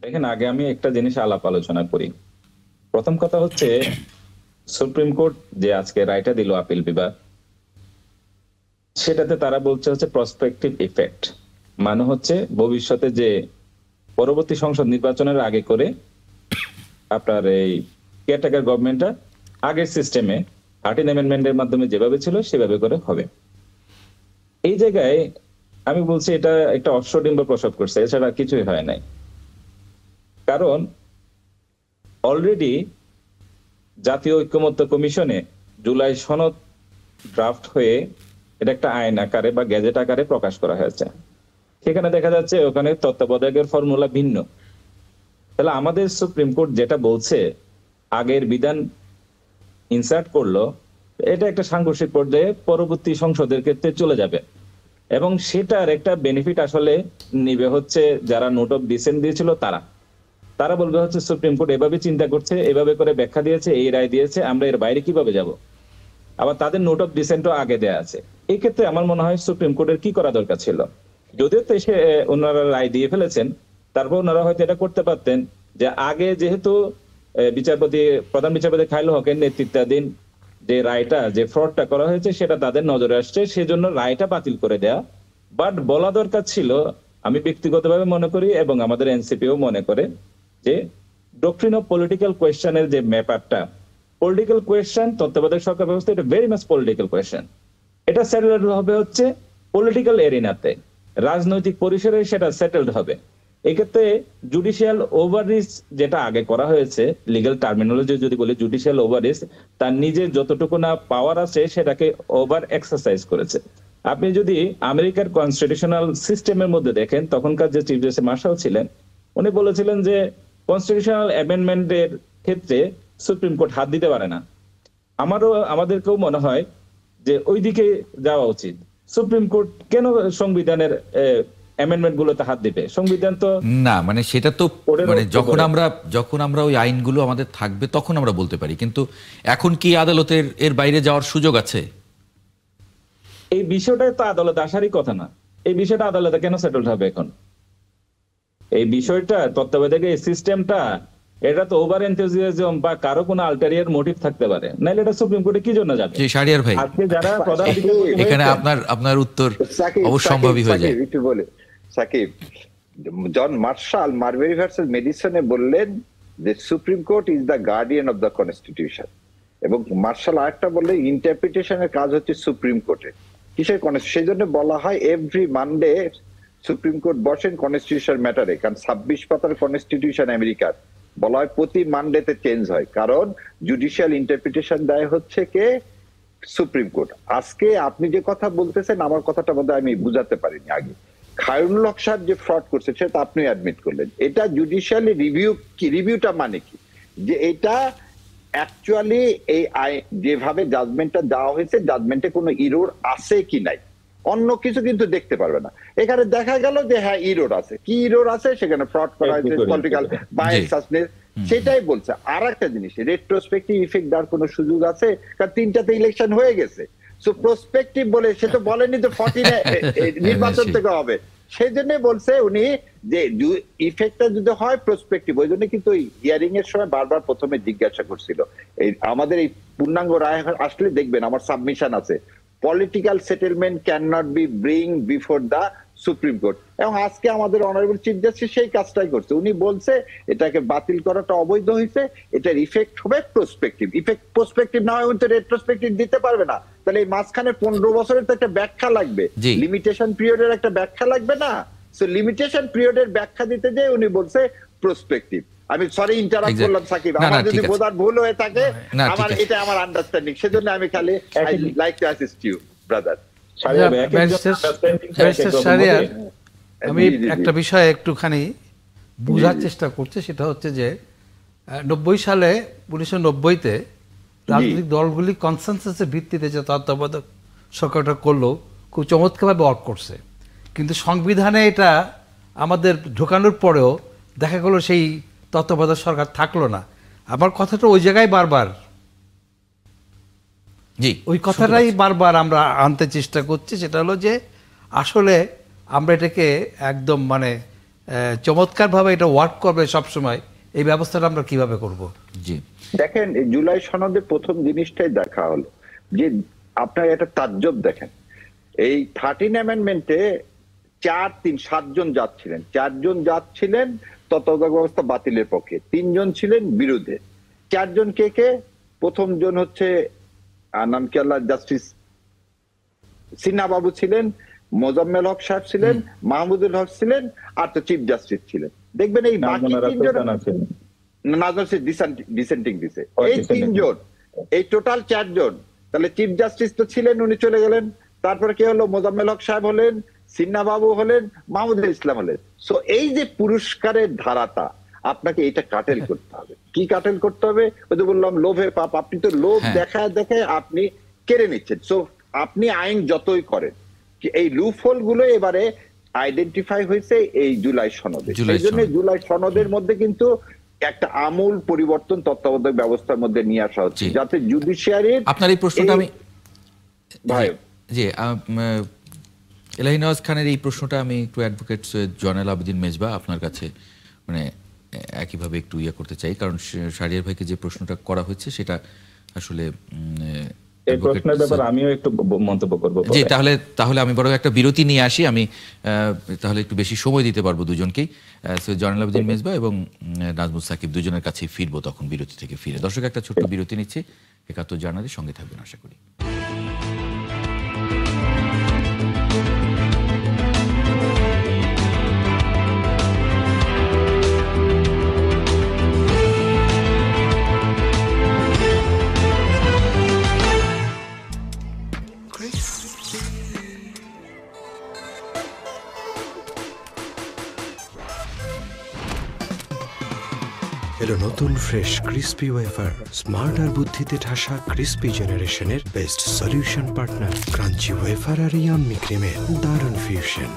[SPEAKER 6] দেখেন, আগে আমি একটা জিনিস আলাপ আলোচনা করি। প্রথম কথা হচ্ছে, সুপ্রিম কোর্ট যে আজকে রায়টা দিল আপিল বিভাগ, সেটাতে তারা বলছে হচ্ছে প্রসপেক্টিভ ইফেক্ট, মানে হচ্ছে ভবিষ্যতে যে পরবর্তী সংসদ নির্বাচনের আগে করে আপনার এই কেয়ারটেকার গভর্নমেন্টটা আগের সিস্টেমে 13 অ্যামেন্ডমেন্টের মাধ্যমে যেভাবে ছিল সেভাবে করে হবে। এই জায়গায় আমি বলছি এটা একটা অশ্বডিম্ব প্রসব করছে, এছাড়া কিছুই হয় নাই। কারণ অলরেডি জাতীয় ঐক্যমত্য কমিশনে জুলাই সনদ ড্রাফট হয়ে এটা একটা আইন আকারে বা গ্যাজেট আকারে প্রকাশ করা হয়েছে। সেখানে দেখা যাচ্ছে ওখানে তত্ত্বাবধায়কের ফর্মুলা ভিন্ন। তাহলে আমাদের সুপ্রিম কোর্ট যেটা বলছে আগের বিধান ইনসার্ট করলো, এটা একটা সাংঘর্ষিক পর্যায়ে পরবর্তী সংসদের ক্ষেত্রে চলে যাবে, এবং সেটার একটা বেনিফিট আসলে নিবে হচ্ছে যারা নোট অফ ডিসেন্ট দিয়েছিল তারা বলবে হচ্ছে সুপ্রিম কোর্ট এভাবে চিন্তা করছে, এভাবে করে ব্যাখ্যা দিয়েছে, এই রায় দিয়েছে, আমরা এর বাইরে কিভাবে যাব। আবার তাদের নোট অফ ডিসেন্টও আগে দেয়া আছে। এই ক্ষেত্রে আমার মনে হয় সুপ্রিম কোর্টের কি করা দরকার ছিল, যদিও তো এসে ওনারা রায় দিয়ে ফেলেছেন, তারপর ওনারা হয়তো এটা করতে পারতেন যে আগে যেহেতু প্রধান বিচারপতি খায়রুল হকের নেতৃত্বাধীন যে রায়টা, যে ফ্রডটা করা হয়েছে সেটা তাদের নজরে আসছে, সেজন্য রায়টা বাতিল করে দেয়া। বাট বলা দরকার ছিল, আমি ব্যক্তিগতভাবে মনে করি এবং আমাদের এনসিপিও মনে করে, যে ডক্ট্রিন অফ পলিটিক্যাল কোয়েশ্চেনের যে ব্যাপারটা, পলিটিক্যাল কোয়েশ্চেন তত্ত্বাবধায়ক সরকার ব্যবস্থা এটা ভেরি মাচ পলিটিক্যাল কোয়েশ্চেন, এটা সেটেলড হবে হচ্ছে পলিটিক্যাল এরিনাতে, রাজনৈতিক পরিসরে সেটা সেটেলড হবে। এক্ষেত্রে জুডিশিয়াল ওভাররিচ যেটা আগে করা হয়েছে, লিগ্যাল টার্মিনোলজি যদি বলি জুডিশিয়াল ওভাররিচ, তার নিজের যতটুকু না পাওয়ার আছে সেটাকে ওভার এক্সারসাইজ করেছে। আপনি যদি আমেরিকার কনস্টিটিউশনাল সিস্টেমের মধ্যে দেখেন, তখনকার যে চিফ জাস্টিস মার্শাল ছিলেন, উনি বলেছিলেন যে কনস্টিটিউশনাল অ্যামেন্ডমেন্টের ক্ষেত্রে সুপ্রিম কোর্ট হাত দিতে পারে না। আমাদেরকেও মনে হয় যে ওই দিকে যাওয়া উচিত। সুপ্রিম কোর্ট কেন সংবিধানের অ্যামেন্ডমেন্ট গুলোতে হাত দিবে? সংবিধান তো
[SPEAKER 1] না, মানে সেটা তো মানে যখন আমরা ওই আইনগুলো আমাদের থাকবে তখন আমরা বলতে পারি, কিন্তু এখন কি আদালতের এর বাইরে যাওয়ার সুযোগ আছে?
[SPEAKER 6] এই বিষয়টা তো আদালতে আসারই কথা না। এই বিষয়টা আদালতে কেন সেটেলড হবে এখন? এই বিষয়টা তত্ত্বাবধায়ক এই সিস্টেমটা, এটা তো ওভার এনথুজিয়াজম বা কারো কোনো আলটেরিয়ার মোটিভ থাকতে পারে, নাইলে এটা সুপ্রিম কোর্টে কি জন্য যাবে?
[SPEAKER 1] জি, শাহরিয়ার ভাই,
[SPEAKER 6] আজকে যারা প্রধান
[SPEAKER 1] এখানে আপনার উত্তর অবশ্যম্ভাবী হয়ে যায়।
[SPEAKER 3] একটু বলে সাকিব, জন মার্শাল মার্বেরি ভার্সেস মেডিসনে বললেন যে supreme court is the guardian of the constitution, এবং মার্শাল আর্টটা বললে ইন্টারপ্রিটেশনের কাজ হচ্ছে সুপ্রিম কোর্টের। কিসের সেই জন্য বলা হয় এভরি মানডে সুপ্রিম কোর্ট বসেন কনস্টিটিউশন ম্যাটারে, কারণ 26 পাতার কনস্টিটিউশন আমেরিকার, বলা হয় প্রতি মানডেতে চেঞ্জ হয়, কারণ জুডিশিয়াল ইন্টারপ্রিটেশন দেয় হচ্ছে কে, সুপ্রিম কোর্ট। আজকে আপনি যে কথা বলতেছেন আমার কথাটা বোধহয় আমি বুঝাতে পারিনি আগে। খায়রুল হক সাহেব যে ফ্রড করছে সেটা আপনি অ্যাডমিট করলেন। এটা জুডিশিয়ালি রিভিউ কি, রিভিউটা মানে কি, যে এটা অ্যাকচুয়ালি এই যেভাবে জাজমেন্টটা দেওয়া হয়েছে জাজমেন্টে কোনো ইরোর আছে কি নাই, অন্য কিছু কিন্তু দেখতে পারবে না। এখানে দেখা গেল যে হ্যাঁ ইরোর আছে, কি ইরোর আছে, সেখানে ফ্রড করা হয়েছে, পলিটিক্যাল বায়াস আছে, সেটাই বলছে। আর একটা জিনিস, রেট্রোস্পেক্টিভ ইফেক্ট দেওয়ার কোনো সুযোগ আছে, কারণ 3টাতে ইলেকশন হয়ে গেছে। সো প্রসপেক্টিভ বলে সে তো বলেনি তো 14 নির্বাচন থেকে হবে, সেই জন্য বলছে উনি যে ইফেক্টটা যদি হয় প্রসপেক্টিভ। ওই জন্য কিন্তু হিয়ারিং এর সময় বারবার প্রথমে জিজ্ঞাসা করছিল, এই আমাদের এই পূর্ণাঙ্গ রায় আসলে দেখবেন আমার সাবমিশন আছে, political settlement can not be bring before the supreme court. এবং আজকে আমাদের অনারেবল চিফ জাস্টিস সেই কাজটাই করছে, উনি বলছে এটাকে বাতিল করাটা অবৈধ হয়েছে, এটার ইফেক্ট হবে প্রসপেক্টিভ। ইফেক্ট প্রসপেক্টিভ না হয় তো রেট্রোস্পেক্টিভ দিতে পারবে না, তাহলে এই মাঝখানে 15 বছরের তো একটা ব্যাখ্যা লাগবে, লিমিটেশন পিরিয়ডের একটা ব্যাখ্যা লাগবে না। সো লিমিটেশন পিরিয়ডের ব্যাখ্যা দিতে যে উনি বলছে প্রসপেক্টিভ। আমি সরি ইন্টারাপ্ট করলাম সাকিব, আমার যদি বোঝার ভুল হয়ে থাকে, আমার এটা আমার আন্ডারস্ট্যান্ডিং, সেজন্য আমি খালি I like to assist you brother.
[SPEAKER 2] আমি একটা বিষয় একটুখানি বোঝার চেষ্টা করছি, সেটা হচ্ছে যে 90 সালে 1990-তে রাজনৈতিক দলগুলি কনসেনসাসের ভিত্তিতে যে তত্ত্বাবধায়ক সরকারটা করলো খুব চমৎকারভাবে ওয়ার্ক করছে, কিন্তু সংবিধানে এটা আমাদের ঢোকানোর পরেও দেখা গেল সেই তত্ত্বাবধায়ক সরকার থাকলো না। আমার কথাটা ওই জায়গায় বারবার, ওই কথাটাই বারবার আমরা আনতে চেষ্টা করছি, সেটা হলো যে আসলে আমরা এটাকে একদম মানে চমৎকারভাবে এটা ওয়ার্ক করবে সবসময়, এই ব্যবস্থাটা আমরা কিভাবে করব।
[SPEAKER 3] জি দেখেন, এই জুলাই সনদে প্রথম জিনিসটাই দেখা হলো যে আপনার একটা তাজ্জব দেখেন, এই 13 অ্যামেন্ডমেন্টে 7 জন জাজ ছিলেন, 4 জন জাজ ছিলেন তত্ত্বাবধায়ক ব্যবস্থা বাতিলের পক্ষে, 3 জন ছিলেন বিরুদ্ধে। 4 জন কে কে? প্রথম জন হচ্ছে নাম কি আল্লাহ, জাস্টিস সিনহা বাবু ছিলেন, মোজাম্মেল হক সাহেব ছিলেন, মাহমুদুল হক ছিলেন, আর তো চিফ জাস্টিস ছিলেন। দেখবেন এই বাকি 3 জন ডিসেন্টিং দিছে, এই 3 জন, এই টোটাল 4 জন। তাহলে চিফ জাস্টিস তো ছিলেন, উনি চলে গেলেন। তারপরে কি হলো, মোজাম্মেল হক সাহেব হলেন, সিনহা বাবু হলেন, মাহমুদুল ইসলাম হলেন। সো এই যে পুরস্কারের ধারাটা আপনাকে এটা কাটেল করতে হবে। কি কাটেল করতে হবে? ওই তো বললাম লোভে পাপ, আপনি তো লোভ দেখায় দেখায় আপনি কেড়ে নিচ্ছেন। সো আপনি আইন যতই করেন, এই লুপ হোল গুলো এবারে আইডেন্টিফাই হয়েছে এই জুলাই সনদে। সেই জন্য জুলাই সনদের মধ্যে কিন্তু একটা আমূল পরিবর্তন তত্ত্বাবধায়ক ব্যবস্থার মধ্যে নিয়ে আসা হচ্ছে, যাতে জুডিশিয়ারির।
[SPEAKER 1] আপনার এই প্রশ্নটা আমি ভাই জি এলাহি নওয়াজ খানের এই প্রশ্নটা আমি একটু অ্যাডভোকেট সৈয়দ জয়নাল আবেদিন মেজবা আপনার কাছে মানে একইভাবে একটু ইয়ে করতে চাই, কারণ শাহরিয়ার ভাইকে যে প্রশ্নটা করা হয়েছে সেটা আসলে
[SPEAKER 6] এই প্রশ্নের ব্যাপারে আমিও একটু মন্তব্য করব।
[SPEAKER 1] জি তাহলে আমি বড় একটা বিরতি নিয়ে আসি, আমি তাহলে একটু বেশি সময় দিতে পারবো দুজনকেই, সৈয়দ জয়নাল আবেদিন মেজবা এবং নাজমুল সাকিব, দুজনের কাছেই ফিরবো তখন বিরতি থেকে ফিরে। দর্শক একটা ছোট্ট বিরতি নিচ্ছে, ৭১ জানুয়ারি সঙ্গে থাকবেন আশা করি।
[SPEAKER 7] এলো নতুন ফ্রেশ ক্রিসপি ওয়েফার, স্মার্ট আর বুদ্ধিতে ঠাসা ক্রিসপি জেনারেশনের best solution partner, crunchy wafer আর ইয়াম্মি ক্রিমের দারুণ ফিউশন।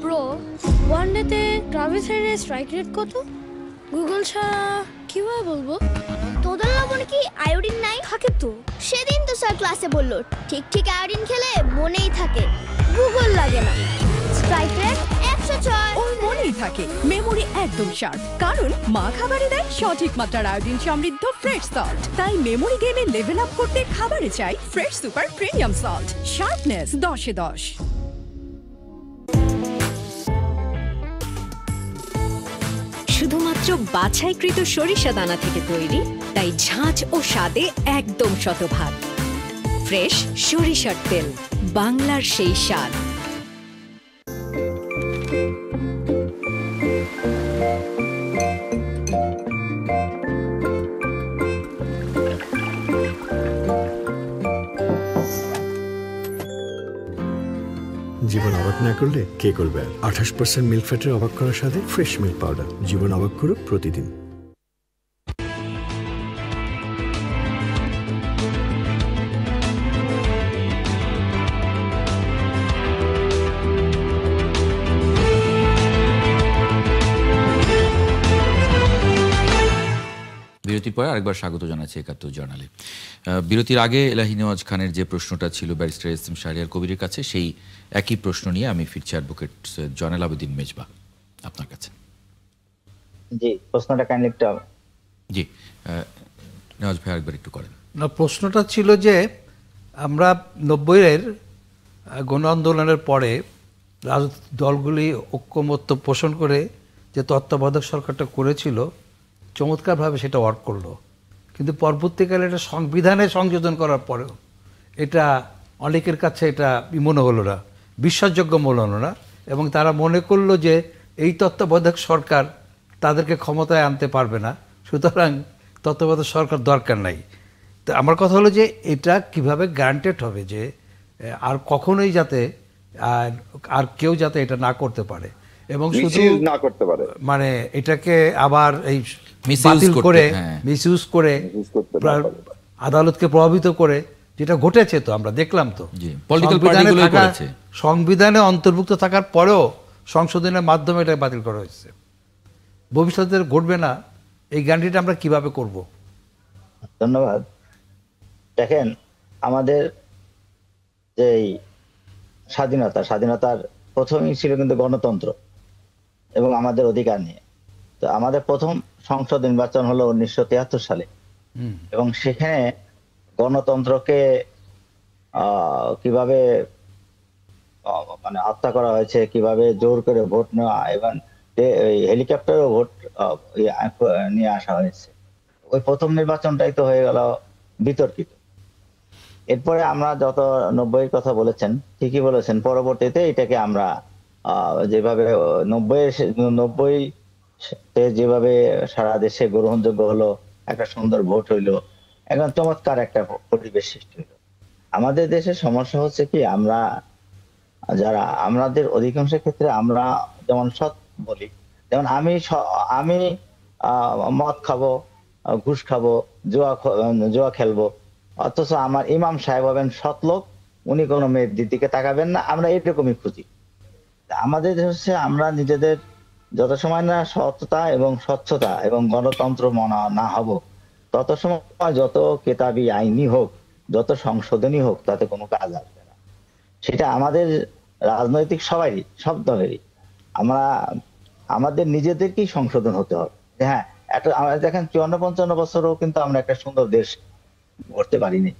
[SPEAKER 8] ব্রো, ওয়ানডেতে ট্রাভিস হেডের স্ট্রাইক রেট কত? গুগল ছাড়া কিভাবে বলবো?
[SPEAKER 9] তোদের লবণে কি আয়োডিন নাই?
[SPEAKER 8] থাকে তো।
[SPEAKER 9] সেদিন তো স্যার ক্লাসে বললো ঠিক আয়োডিন খেলে মনেই থাকে, গুগল লাগে না। Strike rate 106।
[SPEAKER 10] ওর মনেই থাকে, মেমোরি একদম শার্প, কারণ মা খাবারে দেয় সঠিক মাত্রার আয়োডিন সমৃদ্ধ ফ্রেশ সল্ট। তাই মেমোরি গেমে লেভেল আপ করতে খাবারে চাই fresh super premium salt, sharpness 10-এ 10।
[SPEAKER 11] শুধুমাত্র
[SPEAKER 10] শুধুমাত্র বাছাইকৃত সরিষা দানা থেকে তৈরি, তাই ঝাঁঝ ও স্বাদে একদম শতভাগ। ফ্রেশ সরিষার তেল, বাংলার সেই স্বাদ।
[SPEAKER 7] জীবন অবাক না করলে কে করবে? 28% মিল্ক ফ্যাটের অবাক করার সাথে ফ্রেশ মিল্ক পাউডার। জীবন অবাক করুক প্রতিদিন।
[SPEAKER 1] বিরতির পরে আরেকবার স্বাগত জানাচ্ছি একাত্তর জার্নালে। বিরতির আগে এলাহি নেওয়াজ খানের যে প্রশ্নটা ছিল ব্যারিস্টার এসএম শাহরিয়ার কবিরের কাছে, সেই একই প্রশ্ন নিয়ে আমি ফিরছি অ্যাডভোকেট জয়নাল আবেদিন মেজবা আপনার কাছে।
[SPEAKER 5] জি, প্রশ্নটা কাইন্ডলি একটু।
[SPEAKER 1] জি, নেওয়াজ ভাই আরেকবার একটু করেন।
[SPEAKER 2] না, প্রশ্নটা ছিল যে আমরা 90-এর গণ আন্দোলনের পরে রাজনৈতিক দলগুলি ঐক্যমত্য পোষণ করে যে তত্ত্বাবধায়ক সরকারটা করেছিল, চমৎকারভাবে সেটা ওয়ার্ক করলো, কিন্তু পরবর্তীকালে এটা সংবিধানে সংযোজন করার পরেও এটা অনেকের কাছে এটা মনে হলো না, বিশ্বাসযোগ্য মনে হলো না, এবং তারা মনে করলো যে এই তত্ত্বাবধায়ক সরকার তাদেরকে ক্ষমতায় আনতে পারবে না, সুতরাং তত্ত্বাবধায়ক সরকার দরকার নাই। তো আমার কথা হলো যে এটা কিভাবে গ্যারান্টেড হবে যে আর কখনোই যাতে আর কেউ যাতে এটা না করতে পারে, এবং শুধু
[SPEAKER 3] না করতে পারে,
[SPEAKER 2] মানে এটাকে আবার এই বাতিল করে মিসইউজ করে আদালতকে প্রভাবিত করে, যেটা ঘটেছে তো আমরা দেখলাম তো, সংবিধানে অন্তর্ভুক্ত থাকার পরেও সংশোধনের মাধ্যমে এটা বাতিল করা হয়েছে। ভবিষ্যতে ঘটবে না, এই গ্যারান্টিটা আমরা কিভাবে করব?
[SPEAKER 5] ধন্যবাদ। দেখেন, আমাদের যে স্বাধীনতার প্রথমেই ছিল কিন্তু গণতন্ত্র এবং আমাদের অধিকার নিয়ে। তো আমাদের প্রথম সংসদ নির্বাচন হলো 1973 সালে, এবং সেখানে গণতন্ত্রকে কিভাবে মানে হত্যা করা হয়েছে, কিভাবে জোর করে ভোট নেওয়া এবং হেলিকপ্টারও ভোট নিয়ে আসা হয়েছে। ওই প্রথম নির্বাচনটাই তো হয়ে গেল বিতর্কিত। এরপরে আমরা যত 90-এর কথা বলেছেন, ঠিকই বলেছেন, পরবর্তীতে এটাকে আমরা যেভাবে 90-তে যেভাবে সারা দেশে গ্রহণযোগ্য হলো, একটা সুন্দর ভোট হইলো, একদম চমৎকার একটা পরিবেশ সৃষ্টি হইলো। আমাদের দেশের সমস্যা হচ্ছে কি, আমরা যারা আমাদের অধিকাংশ ক্ষেত্রে আমরা যেমন সৎ বলি, যেমন আমি মদ খাবো, ঘুষ খাবো, জুয়া খেলবো, অথচ আমার ইমাম সাহেব হবেন সৎ লোক, উনি কোনো মেয়ের দিকে তাকাবেন না, আমরা এরকমই খুঁজি। আমাদের হচ্ছে আমরা নিজেদের যত সময় না সততা এবং স্বচ্ছতা এবং গণতন্ত্র মনা না হব, তত সময় যত কেতাবি আইনি হোক, যত সংশোধনী হোক, তাতে কোনো কাজ আসবে না। সেটা আমাদের রাজনৈতিক সবারই, সব দলেরই। আমরা আমাদের নিজেদেরকেই সংশোধন হতে হবে। হ্যাঁ, আমরা দেখেন 54-55 বছরও কিন্তু আমরা একটা সুন্দর দেশ করতে পারিনি,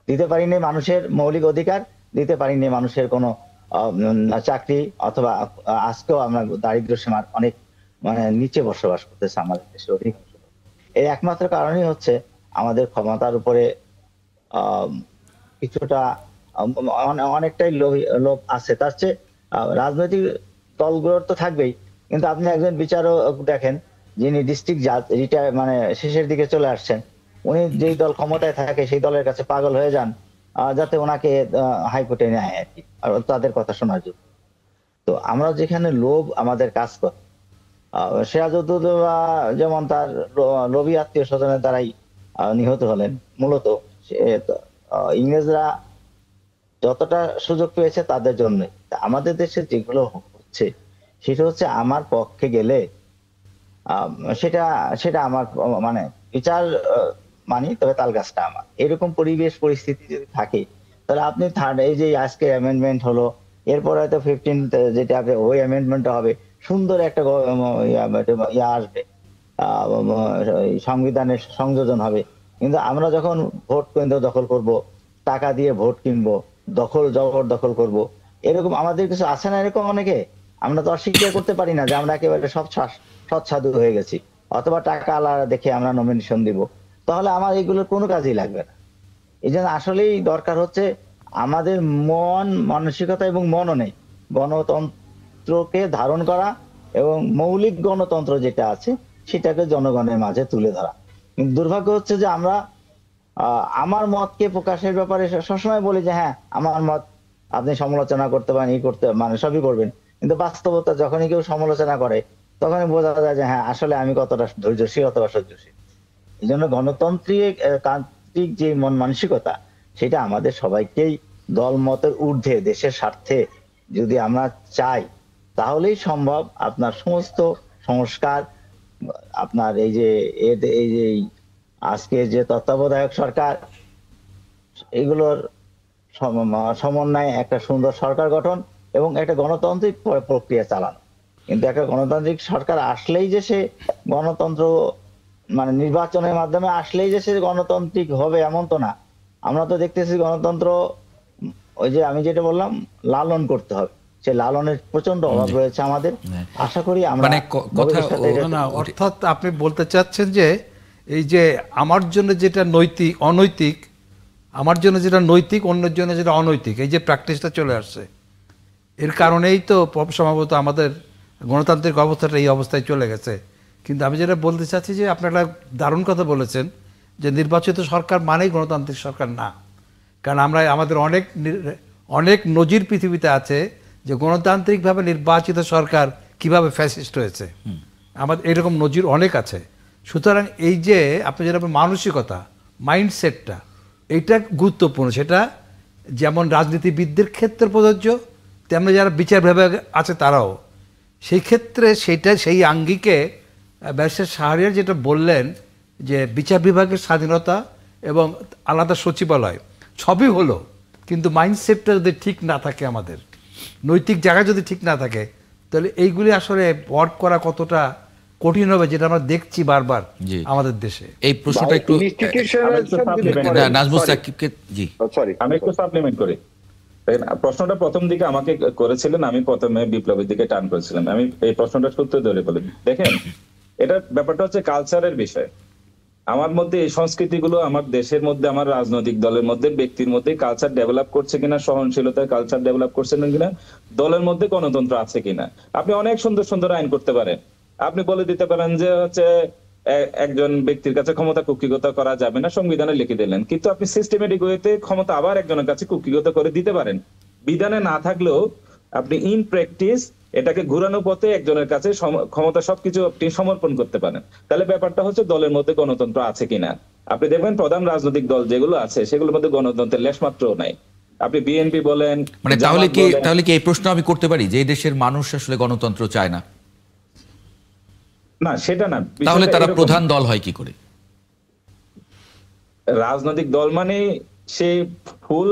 [SPEAKER 5] দিতে পারিনি মানুষের মৌলিক অধিকার, দিতে পারিনি মানুষের কোনো চাকরি, অথবা আজকেও আমরা দারিদ্র্য সীমার অনেক মানে নিচে বসবাস করতেছে আমাদের দেশের অধিকাংশ। এর একমাত্র কারণই হচ্ছে আমাদের ক্ষমতার উপরে কিছুটা অনেকটাই লোভ আছে। তার চেয়ে রাজনৈতিক দলগুলোর তো থাকবেই, কিন্তু আপনি একজন বিচারক দেখেন, যিনি ডিস্ট্রিক্ট জাজ রিটায়ার মানে শেষের দিকে চলে আসছেন, উনি যেই দল ক্ষমতায় থাকে সেই দলের কাছে পাগল হয়ে যান যাতে ওনাকে হাইকোর্টে নেয় আর কি, আর তাদের কথা শোনার জন্য। তো আমরা যেখানে লোভ আমাদের কাজ করে, সিরাজউদ্দৌলা যেমন তার লোভী আত্মীয় স্বজনের দ্বারাই নিহত হলেন। মূলত ইংরেজরা যতটা সুযোগ পেয়েছে তাদের জন্যই। আমাদের দেশে যেগুলো হচ্ছে সেটা হচ্ছে আমার পক্ষে গেলে সেটা আমার মানে বিচার মানি, তবে তাল গাছটা আমার। এরকম পরিবেশ পরিস্থিতি যদি থাকে, তাহলে আপনি এই যে আজকে অ্যামেন্ডমেন্ট হলো, এরপর হয়তো 15 যেটা ওই অ্যামেন্ডমেন্টটা হবে, সুন্দর একটা আসবে, সংবিধানের সংযোজন হবে। কিন্তু আমরা যখন ভোট কেন্দ্র দখল করব, টাকা দিয়ে ভোট কিনবো, জবরদখল করব, এরকম আমাদের কিছু আছে না এরকম অনেকে? আমরা তো অস্বীকার করতে পারি না যে আমরা একেবারে সৎ সাধু হয়ে গেছি। অথবা টাকা আলাদা দেখে আমরা নমিনেশন দিব, তাহলে আমার এগুলোর কোনো কাজেই লাগবে না। এই জন্য আসলেই দরকার হচ্ছে আমাদের মন মানসিকতা এবং মননে গণতন্ত্রকে ধারণ করা এবং মৌলিক গণতন্ত্র যেটা আছে সেটাকে জনগণের মাঝে তুলে ধরা। কিন্তু দুর্ভাগ্য হচ্ছে যে আমরা আমার মতকে প্রকাশের ব্যাপারে সবসময় বলি যে হ্যাঁ আমার মত আপনি সমালোচনা করতে পারেন, করতে মানে সবই করবেন, কিন্তু বাস্তবতা যখনই কেউ সমালোচনা করে তখনই বোঝা যায় যে হ্যাঁ আসলে আমি কতটা ধৈর্যশীল অথবা সহ্যশীল। এই জন্য গণতান্ত্রিক যে মন মানসিকতা সেটা আমাদের সবাইকেই দলমতের ঊর্ধ্বে দেশের স্বার্থে যদি আমরা চাই তাহলেই সম্ভব আপনার সমস্ত সংস্কার, আপনার এই যে আজকে যে তত্ত্বাবধায়ক সরকার এগুলোর সমন্বয়ে একটা সুন্দর সরকার গঠন এবং একটা গণতান্ত্রিক প্রক্রিয়া চালানো। কিন্তু একটা গণতান্ত্রিক সরকার আসলেই যে সে গণতন্ত্র মানে নির্বাচনের মাধ্যমে আসলেই যে সে গণতান্ত্রিক হবে এমন তো না। আমরা তো দেখতেছি গণতন্ত্র ওই যে আমি যেটা বললাম লালন করতে হবে, সে লালনের প্রচন্ড অভাব রয়েছে আমাদের। আশা করি আমরা
[SPEAKER 2] অর্থাৎ আপনি বলতে চাচ্ছেন যে এই যে আমার জন্য যেটা অনৈতিক, আমার জন্য যেটা নৈতিক, অন্যের জন্য যেটা অনৈতিক, এই যে প্র্যাকটিসটা চলে আসছে এর কারণেই তো সম্ভবত আমাদের গণতান্ত্রিক অবস্থাটা এই অবস্থায় চলে গেছে। কিন্তু আমি যেটা বলতে চাচ্ছি যে আপনারা দারুণ কথা বলেছেন যে নির্বাচিত সরকার মানেই গণতান্ত্রিক সরকার না। কারণ আমরা আমাদের অনেক নজির পৃথিবীতে আছে যে গণতান্ত্রিকভাবে নির্বাচিত সরকার কিভাবে ফ্যাসিস্ট হয়েছে, আমাদের এরকম নজির অনেক আছে। সুতরাং এই যে আপনি যেটা মানসিকতা মাইন্ডসেটটা এইটা গুরুত্বপূর্ণ, সেটা যেমন রাজনীতিবিদদের ক্ষেত্রে প্রযোজ্য তেমনি যারা বিচার বিভাগে আছে তারাও সেই ক্ষেত্রে সেই আঙ্গিকে ব্যারিস্টার শাহরিয়ার যেটা বললেন যে বিচার বিভাগের স্বাধীনতা এবং আলাদা সচিবালয় সবই হলো, কিন্তু মাইন্ডসেটটা যদি ঠিক না থাকে, আমাদের নৈতিক জায়গা যদি ঠিক না থাকে, তাহলে এইগুলি আসলে ওয়ার্ক করা কতটা কঠিন হবে যেটা আমরা দেখছি বারবার আমাদের দেশে।
[SPEAKER 1] এই প্রশ্নটা একটু
[SPEAKER 6] আমি একটু সাপ্লিমেন্ট করি। প্রশ্নটা প্রথম দিকে আমাকে করেছিলেন, আমি প্রথমে বিপ্লবের দিকে টান করেছিলাম। আমি এই প্রশ্নটা সূত্র ধরে বলি, দেখেন এটা ব্যাপারটা হচ্ছে কালচারের বিষয়। আমার মধ্যে এই সংস্কৃতিগুলো আমার দেশের মধ্যে, আমার রাজনৈতিক দলের মধ্যে, ব্যক্তির মধ্যে কালচার ডেভেলপ করছে কিনা, সহনশীলতার কালচার ডেভেলপ করছে কিনা, দলের মধ্যে গণতন্ত্র আছে কিনা। আপনি অনেক সুন্দর সুন্দর আইন করতে পারেন, আপনি বলে দিতে পারেন যে হচ্ছে একজন ব্যক্তির কাছে ক্ষমতা কুক্ষিগত করা যাবে না, সংবিধানে লিখে দিলেন, কিন্তু আপনি সিস্টেমেটিক ওয়েতে ক্ষমতা আবার একজনের কাছে কুক্ষিগত করে দিতে পারেন। বিধানে না থাকলেও আপনি ইন প্র্যাকটিস এটাকে ঘুরানো পথে একজনের কাছে ক্ষমতা সবকিছু আপনি সমর্পণ করতে পারেন। তাহলে ব্যাপারটা হচ্ছে দলের মধ্যে গণতন্ত্র আছে কিনা। আপনি দেখবেন প্রধান রাজনৈতিক দল যেগুলো আছে সেগুলোর মধ্যে গণতন্ত্রের লেশমাত্রও নাই। আপনি বিএনপি বলেন,
[SPEAKER 1] মানে তাহলে কি এই প্রশ্ন আমি করতে পারি যে এই দেশের মানুষ আসলে গণতন্ত্র চায় না?
[SPEAKER 6] না, সেটা না।
[SPEAKER 1] তাহলে তারা প্রধান দল হয় কি করে?
[SPEAKER 6] রাজনৈতিক দল মানে সে ফুল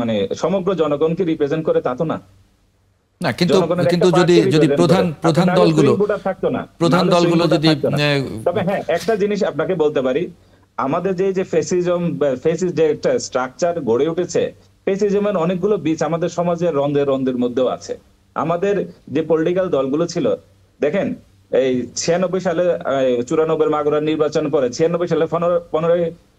[SPEAKER 6] মানে সমগ্র জনগণকে রিপ্রেজেন্ট করে তা তো না।
[SPEAKER 1] না, কিন্তু যদি প্রধান দলগুলো যদি,
[SPEAKER 6] তবে হ্যাঁ একটা জিনিস আপনাকে বলতে পারি, আমাদের যে ফেসিস্ট যে একটা স্ট্রাকচার গড়ে উঠেছে, ফেসিজমের অনেকগুলো বীজ আমাদের সমাজের রন্ধ্রের মধ্যেও আছে। আমাদের যে পলিটিক্যাল দলগুলো ছিল, দেখেন এই 96 সালে 94 মাগুরার নির্বাচন পরে 96 সালে 15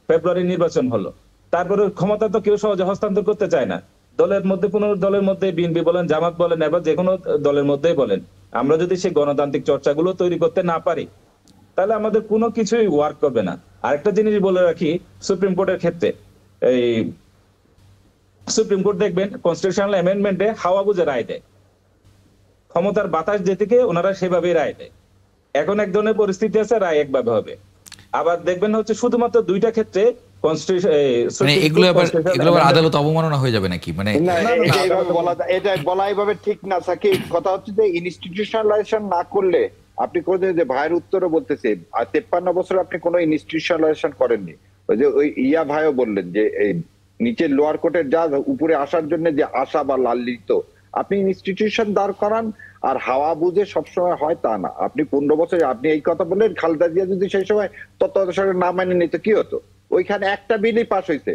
[SPEAKER 6] ফেব্রুয়ারি নির্বাচন হলো। তারপরে ক্ষমতা তো কেউ সহজে হস্তান্তর করতে চায় না। দলের মধ্যে কোন দলের মধ্যে বিএনপি বলেন, জামাত বলেন, এবার যে কোনো দলের মধ্যেই বলেন, আমরা যদি সেই গণতান্ত্রিক চর্চাগুলো তৈরি করতে না পারি তাহলে আমাদের কোনো কিছুই ওয়ার্ক করবে না। আরেকটা জিনিস বলে রাখি, সুপ্রিম কোর্টের ক্ষেত্রে এই সুপ্রিম কোর্ট দেখবেন কনস্টিটিউশনাল অ্যামেন্ডমেন্টে হাওয়া বুঝে রায় দেয়, ক্ষমতার বাতাস যেদিকে ওনারা সেভাবেই রায় দেয়। এখন এক ধরনের পরিস্থিতি আছে, রায় একভাবে হবে। আবার দেখবেন হচ্ছে শুধুমাত্র দুইটা ক্ষেত্রে
[SPEAKER 1] এগুলো আবার আদালত অবমাননা হয়ে যাবে নাকি? মানে
[SPEAKER 3] এটা বলা এইভাবে ঠিক না। সাকিব, কথা হচ্ছে যে ইনস্টিটিউশনালাইজেশন না করলে আপনি করছেন যে ভাইয়ের উত্তরও বলতেছে 53 বছর আপনি কোনো ইনস্টিটিউশনালাইজেশন করেননি। ওই যে ওই ভাইও বললেন যে এই নিচে লোয়ার কোর্টের যা উপরে আসার জন্য যে আশা বা লালিত, আপনি ইনস্টিটিউশন দাঁড় করান আর হাওয়া বুঝে সবসময় হয় তা না। আপনি 15 বছর আপনি এই কথা বললেন, খালেদা জিয়া যদি সেই সময় তত্ত্বাবধায়ক সরকার না মানে নিত কি হতো? ওইখানে একটা বিলই পাস হয়েছে,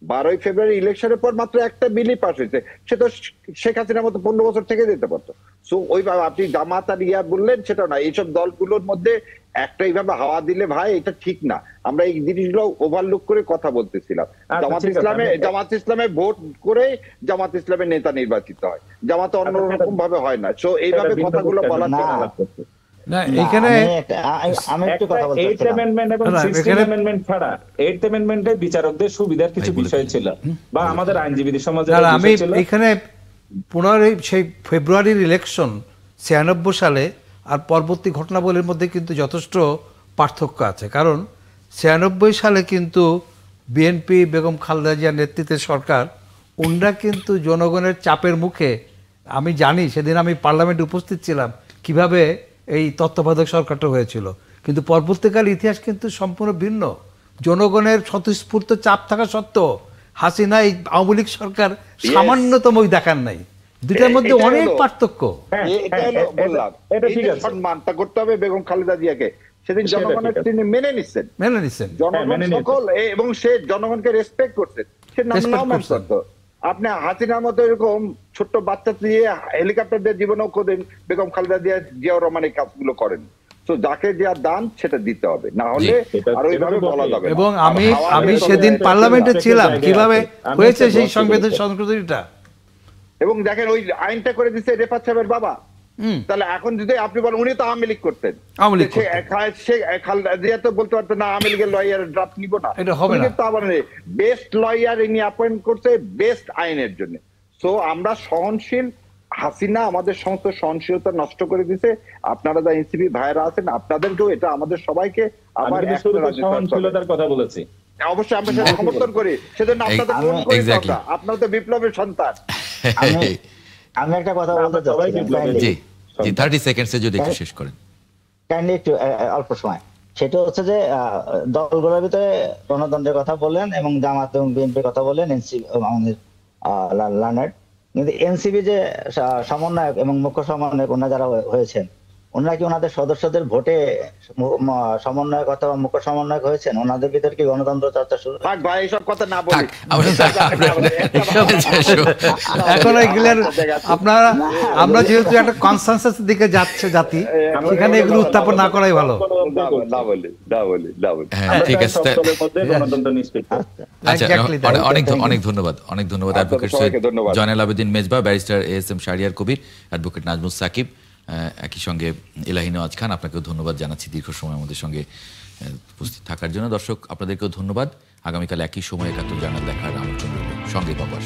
[SPEAKER 3] 12ই ফেব্রুয়ারি ইলেকশনের পর মাত্র একটা বিলই পাস হয়েছে, সে তো শেখ হাসিনার মতো 15 বছর থেকে যেতে পারতো। সো ওইভাবে আপনি জামাত আর ইয়া বললেন সেটা না, এইসব দলগুলোর মধ্যে একটা এইভাবে হাওয়া দিলে ভাই এটা ঠিক না। আমরা এই জিনিসগুলো ওভারলুক করে কথা বলতেছিলাম। জামাত ইসলামে ভোট করে জামাত ইসলামের নেতা নির্বাচিত হয়, জামাতে অন্যরকম ভাবে হয় না। সো এইভাবে কথাগুলো বলা চলে না।
[SPEAKER 2] না এখানে
[SPEAKER 5] আমি একটু কথা বলতে
[SPEAKER 6] এইট অ্যামেন্ডমেন্ট এবং 16 অ্যামেন্ডমেন্ট ছাড়া এইট অ্যামেন্ডমেন্টে বিচারকদের সুবিধার কিছু বিষয় ছিল বা আমাদের আইনজীবী সমাজের
[SPEAKER 2] আমি এখানে 15 সেই ফেব্রুয়ারির ইলেকশন 96 সালে আর পরবর্তী ঘটনাবলীর মধ্যে কিন্তু যথেষ্ট পার্থক্য আছে। কারণ 96 সালে কিন্তু বিএনপি বেগম খালেদা জিয়ার নেতৃত্বে সরকার, ওনারা কিন্তু জনগণের চাপের মুখে, আমি জানি সেদিন আমি পার্লামেন্টে উপস্থিত ছিলাম কিভাবে এই তত্ত্বাবধায়ক সরকারটা হয়েছিল, কিন্তু পরবর্তীকাল ইতিহাস কিন্তু সম্পূর্ণ ভিন্ন। জনগণের স্বতঃস্ফূর্ত চাপ থাকা সত্ত্বেও হাসিনা এই আওয়ামী লীগ সরকার সামান্যতম দেখান নাই। দুটার মধ্যে অনেক পার্থক্য।
[SPEAKER 3] সম্মানটা করতে হবে বেগম খালেদা জিয়াকে, সেদিন জনগণের তিনি মেনে নিচ্ছেন জনগণ সকল, এবং সে জনগণকে রেসপেক্ট করছেন, সে নাম করতো। আপনি হাসিনার মতো এরকম ছোট্ট বাচ্চা দিয়ে হেলিকপ্টার দিয়ে জীবনও করেন, বেগম খালেদা জিয়াউর রহমান এই কাজগুলো করেন। তো যাকে যা দান সেটা দিতে হবে, না হলে আর ওইভাবে বলা যাবে।
[SPEAKER 2] এবং আমি সেদিন পার্লামেন্টে ছিলাম কিভাবে হয়েছে সেই সংবিধান সংশোধনীটা। এবং
[SPEAKER 3] দেখেন ওই আইনটা করে দিচ্ছে রেফাত সাহেবের বাবা। তাহলে এখন যদি আপনি বলেন উনি তো আওয়ামী লীগ করতেন, খালেদা জিয়া তো বলতে পারতেন না আওয়ামী লীগের লয়ার ড্রাফট নিব না,
[SPEAKER 2] এটা হবে না।
[SPEAKER 3] বেস্ট লয়ার ইনি অ্যাপয়েন্ট করছে বেস্ট আইনের জন্য। সো আমরা সহনশীল, হাসিনা আমাদের সমস্ত সহনশীলতা নষ্ট করে দিছে। আপনারা যা এনসিপি ভাইরা আছেন আপনাদেরকেও এটা আমাদের সবাইকে আবার
[SPEAKER 6] সহনশীলতার কথা বলেছি,
[SPEAKER 3] অবশ্যই আমরা সেটা সমর্থন করি, সেজন্য আপনাদের ফোন করে কথা, আপনারা তো বিপ্লবের সন্তান।
[SPEAKER 5] আমি একটা কথা বলতে চাই,
[SPEAKER 1] 30 সেকেন্ডসে যদি একটু শেষ করেন
[SPEAKER 5] কাইন্ডলি, একটু অল্প সময়। সেটা হচ্ছে যে দলগুলোর ভিতরে গণতন্ত্রের কথা বললেন এবং জামাত এবং বিএনপির কথা বললেন, এনসিপি আমাদের লার্নার্ড, কিন্তু এনসিপি যে সমন্বয়ক এবং মুখ্য সমন্বয়ক ওনারা যারা হয়েছেন, ওনারা কি ওনাদের সদস্যদের ভোটে সমন্বয়ক অথবা মুখ্য সমন্বয়ক হয়েছেন? ওনাদের ভিতরে কি গণতন্ত্র চর্চা শুরু?
[SPEAKER 3] ভাই এইসব কথা না বলি,
[SPEAKER 2] এখন আপনারা আমরা যেহেতু একটা কনসেনসাসের দিকে যাচ্ছে জাতি, সেখানে এগুলো উত্থাপন না করাই ভালো।
[SPEAKER 1] ঠিক আছে, অনেক ধন্যবাদ advocate Syed Zainal Abedin Mejba, barrister ASM Shahriar Kabir, advocate Nazmus Sakib, একই সঙ্গে এলাহি নওয়াজ খান। আপনাকেও ধন্যবাদ জানাচ্ছি দীর্ঘ সময় আমাদের সঙ্গে উপস্থিত থাকার জন্য। দর্শক আপনাদেরকেও ধন্যবাদ। আগামীকাল একই সময় 71 জানাল দেখার আমন্ত্রণ রইল। সঙ্গে পাবো।